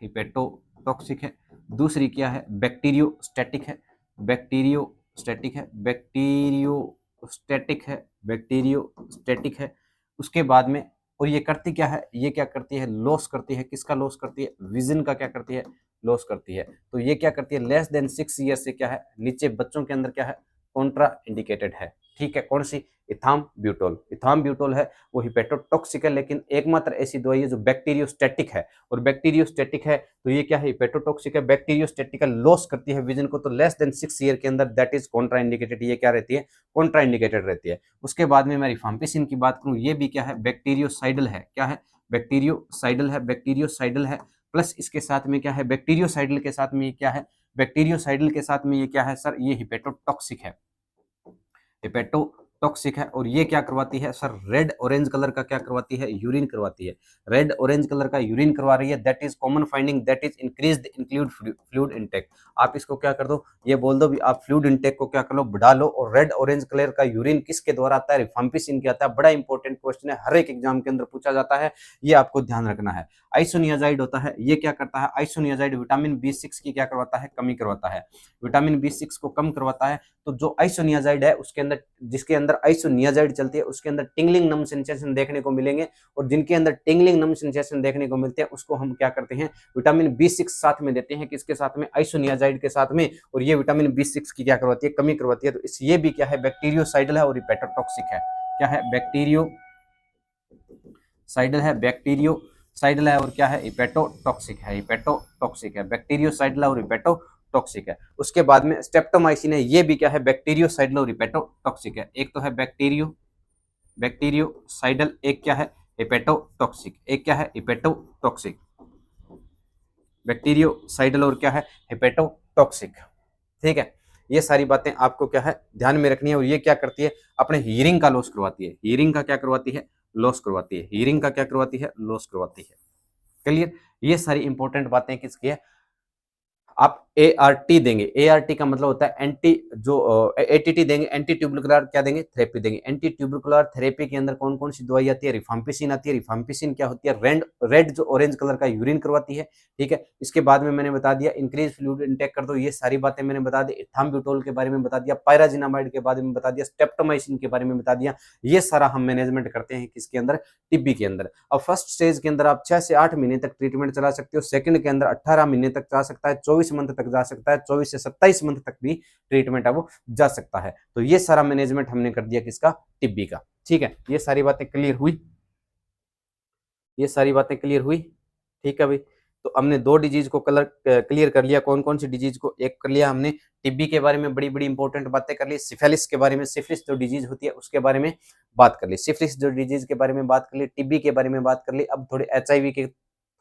है। दूसरी क्या है? बैक्टीरियोस्टैटिक है, बैक्टीरियोस्टैटिक है, बैक्टीरियोस्टैटिक है, बैक्टीरियोस्टैटिक है। उसके बाद में, और ये करती क्या है? ये क्या करती है? लॉस करती है। किसका लॉस करती है? विजन का क्या करती है? लॉस करती है। तो ये क्या करती है? लेस देन 6 ईयर से क्या है, नीचे बच्चों के अंदर क्या है? कॉन्ट्रा इंडिकेटेड है। ठीक है, कौन सी? इथाम ब्यूटोल। इथाम ब्यूटोल है वो हिपेटोटॉक्सिक है, लेकिन एकमात्र ऐसी दवाई है जो बैक्टीरियोस्टैटिक है। और बैक्टीरियोस्टैटिक है तो ये क्या है? हिपेटोटॉक्सिक है, बैक्टीरियोस्टैटिक लॉस करती है विजन को, तो लेस देन 6 ईयर के अंदर दैट इज कॉन्ट्रा इंडिकेटेड। ये क्या रहती है? कॉन्ट्रा इंडिकेटेड रहती है। उसके बाद में मैं रिफाम्पिसिन की बात करूं, ये भी क्या है? बैक्टीरियोसाइडल है। क्या है? बैक्टीरियोसाइडल है, बैक्टीरियोसाइडल है। प्लस इसके साथ में क्या है, बैक्टीरियोसाइडल के साथ में ये क्या है, बैक्टीरियोसाइडल के साथ में ये क्या है सर, ये हिपेटोटॉक्सिक है, हिपेटोटॉक्सिक है। और ये क्या करवाती है सर, रेड ऑरेंज कलर का क्या करवाती है, यूरिन करवाती है, रेड ऑरेंज कलर का यूरिन करवा रही है। That is common finding, that is increased include fluid intake. आप इसको क्या कर दो, ये बोल दो भी आप फ्लूइड इनटेक को क्या कर लो, बढ़ा लो। और रेड ऑरेंज कलर का यूरिन किसके द्वारा आता है, रिफाम्पिसिन के आता है। बड़ा इंपॉर्टेंट क्वेश्चन है, हर एक एग्जाम के अंदर पूछा जाता है, ये आपको ध्यान रखना है। आइसोनियाजाइड होता है, ये क्या करता है, आइसोनियाजाइड विटामिन B6 की क्या करवाता है, कमी करवाता है, विटामिन B6 को कम करवाता है। तो जो आइसोनियाजाइड है उसके अंदर, जिसके अंदर आइसोनियाजाइड चलती है उसके अंदर टिंगलिंग नम सेंसेशन देखने को मिलेंगे, और जिनके अंदर टिंगलिंग नम सेंसेशन देखने को मिलते हैं उसको हम क्या करते हैं, विटामिन B6 साथ में देते हैं, किसके साथ में, आइसोनियाजाइड के साथ में। और ये विटामिन B6 की क्या करवाती है, कमी करवाती है। तो इस ये भी क्या है, बैक्टीरियोसाइडल है और हिपेटोटॉक्सिक है। क्या है, बैक्टीरियोसाइडल है, बैक्टीरियोसाइडल है और क्या है, हिपेटोटॉक्सिक है, हिपेटोटॉक्सिक है, बैक्टीरियोसाइडल और हिपेटोटॉक्सिक है। उसके बाद में स्ट्रेप्टोमाइसिन है, ये भी क्या है, बैक्टीरियोसाइडल और हिपेटोटॉक्सिक है। एक तो है बैक्टीरियोसाइडल, एक क्या है, हिपेटोटॉक्सिक, एक क्या है, हिपेटोटॉक्सिक, बैक्टीरियोसाइडल और क्या है, हिपेटोटॉक्सिक। ठीक है, ये सारी बातें आपको क्या है, ध्यान में रखनी है। और ये क्या करती है, अपने हीयरिंग का लॉस करवाती है, हीयरिंग का क्या करवाती है, लॉस करवाती है, हीयरिंग का क्या करवाती है, लॉस करवाती है। क्लियर, ये सारी इंपॉर्टेंट बातें किसकी है, आप ART देंगे, ART का मतलब होता है एंटी, जो ATT देंगे, एंटी ट्यूबरकुलर क्या देंगे, थेरेपी देंगे। एंटी ट्यूबरकुलर थेरेपी के अंदर कौन कौन सी दवाई आती है, रिफाम्पिसिन आती है। रिफाम्पिसिन क्या होती है, रेड जो ऑरेंज कलर का यूरिन करवाती है। ठीक है, इसके बाद में मैंने बता दिया इंक्रीज फ्लूइड इंटेक कर दो, ये सारी बातें मैंने बता दी। इथाम्ब्यूटोल के बारे में बता दिया, पायराजिनामाइड के बारे में बता दिया, स्ट्रेप्टोमाइसिन के बारे में बता दिया। ये सारा हम मैनेजमेंट करते हैं किसके अंदर, टीबी के अंदर। अब फर्स्ट स्टेज के अंदर आप 6 से 8 महीने तक ट्रीटमेंट चला सकते हो, सेकंड के अंदर 18 महीने तक जा सकता है, 24 मंथ तक जा सकता है, 24 से 27 मंथ तक भी ट्रीटमेंट है वो जा सकता है। तो ये सारा मैनेजमेंट हमने कर दिया किसका, टीबी का। ठीक है, ये सारी बातें क्लियर हुई, ये सारी बातें क्लियर हुई। ठीक है भाई, तो हमने 2 डिजीज को क्लियर कर लिया। कौन कौन सी डिजीज को, एक कर लिया हमने टीबी के बारे में, बड़ी बड़ी इंपॉर्टेंट बातें कर ली। सिफिलिस के बारे में, सिफिलिस जो डिजीज होती है उसके बारे में बात कर ली, सिफिलिस जो डिजीज के बारे में बात कर ली, टीबी के बारे में बात कर ली। अब थोड़े HIV के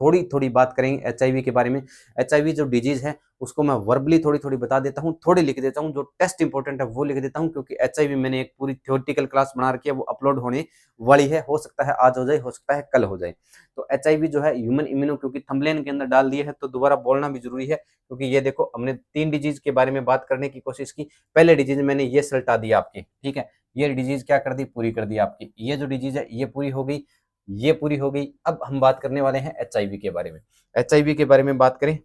थोड़ी बात करेंगे, HIV के बारे में। HIV जो डिजीज है उसको मैं वर्बली थोड़ी बता देता हूँ, थोड़ी लिख देता हूँ, जो टेस्ट इंपॉर्टेंट है वो लिख देता हूँ, क्योंकि HIV मैंने एक पूरी थ्योरेटिकल क्लास बना रखी है, वो अपलोड होने वाली है। हो सकता है आज हो जाए, हो सकता है कल हो जाए। तो HIV जो है ह्यूमन इम्यूनो, क्योंकि थंबनेल के अंदर डाल दिए है तो दोबारा बोलना भी जरूरी है, क्योंकि ये देखो हमने 3 डिजीज के बारे में बात करने की कोशिश की। पहले डिजीज मैंने ये सल्टा दिया आपकी, ठीक है, ये डिजीज क्या कर दी, पूरी कर दी आपकी। ये जो डिजीज है ये पूरी हो गई, ये पूरी हो गई। अब हम बात करने वाले हैं HIV के बारे में। HIV के बारे में बात करें,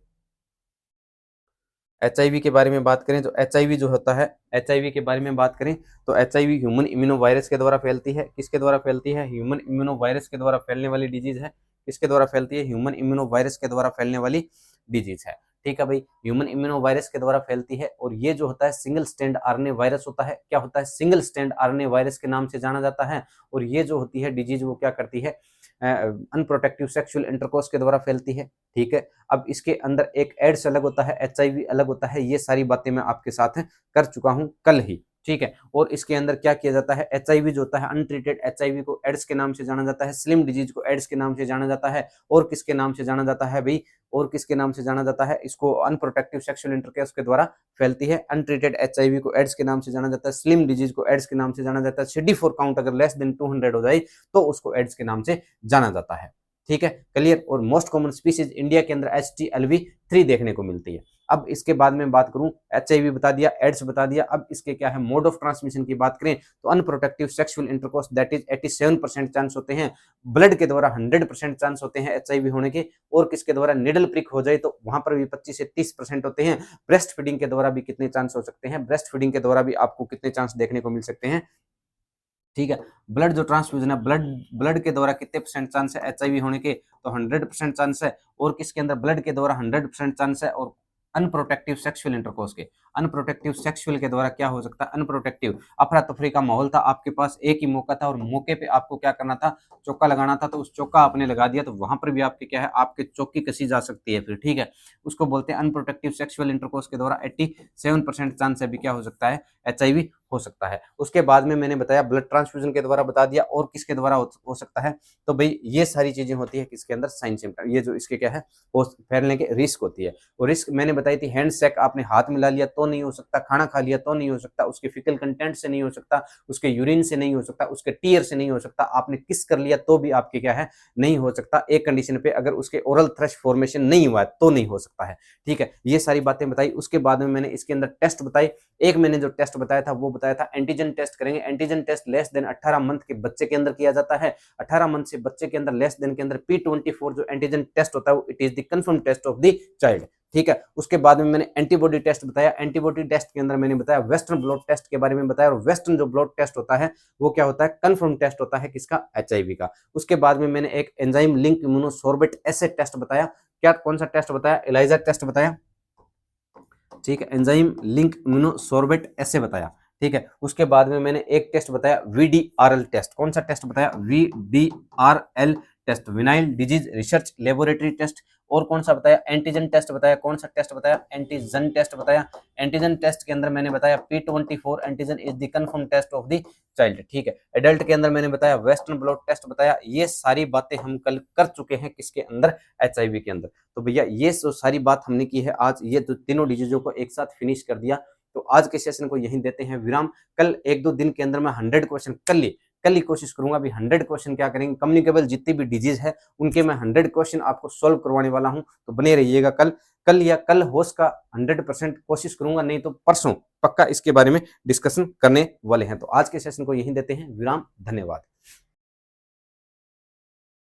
HIV के बारे में बात करें तो HIV जो होता है, HIV के बारे में बात करें तो HIV ह्यूमन इम्यूनो वायरस के द्वारा फैलती है। किसके द्वारा फैलती है, ह्यूमन इम्यूनो वायरस के द्वारा फैलने वाली डिजीज है। किसके द्वारा फैलती है, ह्यूमन इम्यूनो वायरस के द्वारा फैलने वाली डिजीज है। ठीक है भाई, ह्यूमन इम्यूनो वायरस के द्वारा फैलती है। और ये जो होता है सिंगल स्टैंड RNA वायरस होता है। क्या होता है, सिंगल स्टैंड RNA वायरस के नाम से जाना जाता है। और ये जो होती है डिजीज वो क्या करती है, अनप्रोटेक्टिव सेक्सुअल इंटरकोर्स के द्वारा फैलती है। ठीक है, अब इसके अंदर एक एड्स अलग होता है, HIV अलग होता है। ये सारी बातें मैं आपके साथ कर चुका हूं कल ही। ठीक है, और इसके अंदर क्या किया जाता है, HIV जो होता है अनट्रीटेड HIV को एड्स के नाम से जाना जाता है, स्लिम डिजीज को एड्स के नाम से जाना जाता है। और किसके नाम से जाना जाता है भाई, और किसके नाम से जाना जाता है, इसको अनप्रोटेक्टिव सेक्सुअल इंटरकोर्स के द्वारा फैलती है। अनट्रीटेड HIV को एड्स के नाम से जाना जाता है, स्लिम डिजीज को एड्स के नाम से जाना जाता है। CD4 काउंट अगर लेस देन 200 हो जाए तो उसको एड्स के नाम से जाना जाता है। ठीक है, क्लियर। और मोस्ट कॉमन स्पीसीज इंडिया के अंदर HTLV3 देखने को मिलती है। अब इसके बाद में बात करूं, HIV बता दिया, एड्स बता दिया। अब इसके क्या है, मोड ऑफ ट्रांसमिशन की बात करें तो unprotective sexual intercourse that is 87% chance होते हैं। ब्लड के द्वारा 100% चांस होते हैं HIV होने के। और किसके द्वारा, निडल प्रिक हो जाए तो वहां पर भी 25 से 30% होते हैं। ब्रेस्ट फीडिंग के द्वारा भी कितने चांस हो सकते हैं, ब्रेस्ट फीडिंग के द्वारा भी आपको कितने चांस देखने को मिल सकते हैं। ठीक है, ब्लड जो ट्रांसफ्यूजन है, ब्लड के द्वारा कितने % चांस है HIV होने के, तो 100% चांस है। और किसके अंदर, ब्लड के द्वारा 100% चांस है। और अनप्रोटेक्टिव सेक्सुअल इंटरकोर्स के, अनप्रोटेक्टिव सेक्सुअल के द्वारा क्या हो सकता है, अनप्रोटेक्टिव, अफरा तफरी का माहौल था, आपके पास एक ही मौका था और मौके पे आपको क्या करना था, चौका लगाना था। तो उस चौका आपने लगा दिया तो वहां पर भी आपके क्या है, आपके चौकी कसी जा सकती है फिर। ठीक है, उसको बोलते हैं अनप्रोटेक्टिव सेक्सुअल इंटरकोर्स के द्वारा 87% चांस है भी क्या हो सकता है, HIV हो सकता है। उसके बाद में मैंने बताया ब्लड ट्रांसफ्यूजन के द्वारा बता दिया, और किसके द्वारा हो सकता है, तो भाई ये सारी चीजें होती है किसके अंदर, साइन सिम्टम, ये जो इसके क्या है वो फैलने के रिस्क होती है। और रिस्क मैंने बताई थी, हैंड शेक आपने हाथ मिला लिया तो नहीं हो सकता, खाना खा लिया तो नहीं हो सकता, उसके फिकल कंटेंट से नहीं हो सकता, उसके यूरिन से नहीं हो सकता, उसके टीयर से नहीं हो सकता, आपने किस कर लिया तो भी आपके क्या है नहीं हो सकता। एक कंडीशन पे, अगर उसके ओरल थ्रश फॉर्मेशन नहीं हुआ है तो नहीं हो सकता है। ठीक है, ये सारी बातें बताई। उसके बाद में मैंने इसके अंदर टेस्ट बताई। एक मैंने जो टेस्ट बताया था वो बताया था एंटीजन टेस्ट करेंगे। Antigen test less than 18 month के बच्चे के अंदर किया जाता है। 18 मंथ से बच्चे के अंदर लेस देन के अंदर P24 जो एंटीजन टेस्ट होता है it is the confirm test of the child. ठीक है, उसके बाद में मैंने एंटीबॉडी टेस्ट बताया। एंटीबॉडी टेस्ट के अंदर मैंने बताया वेस्टर्न ब्लॉट टेस्ट के बारे में बताया, और वेस्टर्न जो ब्लॉट टेस्ट होता है वो क्या होता है, कंफर्म टेस्ट होता है किसका, HIV का। उसके बाद में मैंने एक एंजाइम लिंक इम्यूनोसोर्बेट एसे टेस्ट बताया। क्या कौन सा टेस्ट बताया, एलाइजा टेस्ट बताया। ठीक है, एंजाइम लिंक इम्यूनोसोर्बेट एसे बताया। ठीक है, उसके बाद में मैंने एक टेस्ट बताया VDRL टेस्ट। कौन सा टेस्ट बताया, VDRL test, venereal disease research laboratory test. और कौन सा बताया, एंटीजन टेस्ट बताया। कौन सा टेस्ट बताया, एंटीजन टेस्ट बताया। एंटीजन टेस्ट के अंदर मैंने बताया P24 antigen is the confirm test of the child. ठीक है, एडल्ट के अंदर मैंने बताया वेस्टर्न ब्लॉट टेस्ट बताया। ये सारी बातें हम कल कर चुके हैं किसके अंदर, HIV के अंदर। तो भैया ये जो सारी बात हमने की है आज, ये तो तीनों डिजीजों को एक साथ फिनिश कर दिया। तो आज के सेशन को यहीं देते हैं विराम। कल 1-2 दिन के अंदर मैं 100 क्वेश्चन कल ही कोशिश करूंगा भी 100 क्वेश्चन क्या करेंगे, कम्युनिकेबल जितनी भी डिजीज है उनके मैं 100 क्वेश्चन आपको सॉल्व करवाने वाला हूं। तो बने रहिएगा। कल या कल होश का 100% कोशिश करूंगा, नहीं तो परसों पक्का इसके बारे में डिस्कशन करने वाले हैं। तो आज के सेशन को यहीं देते हैं विराम। धन्यवाद।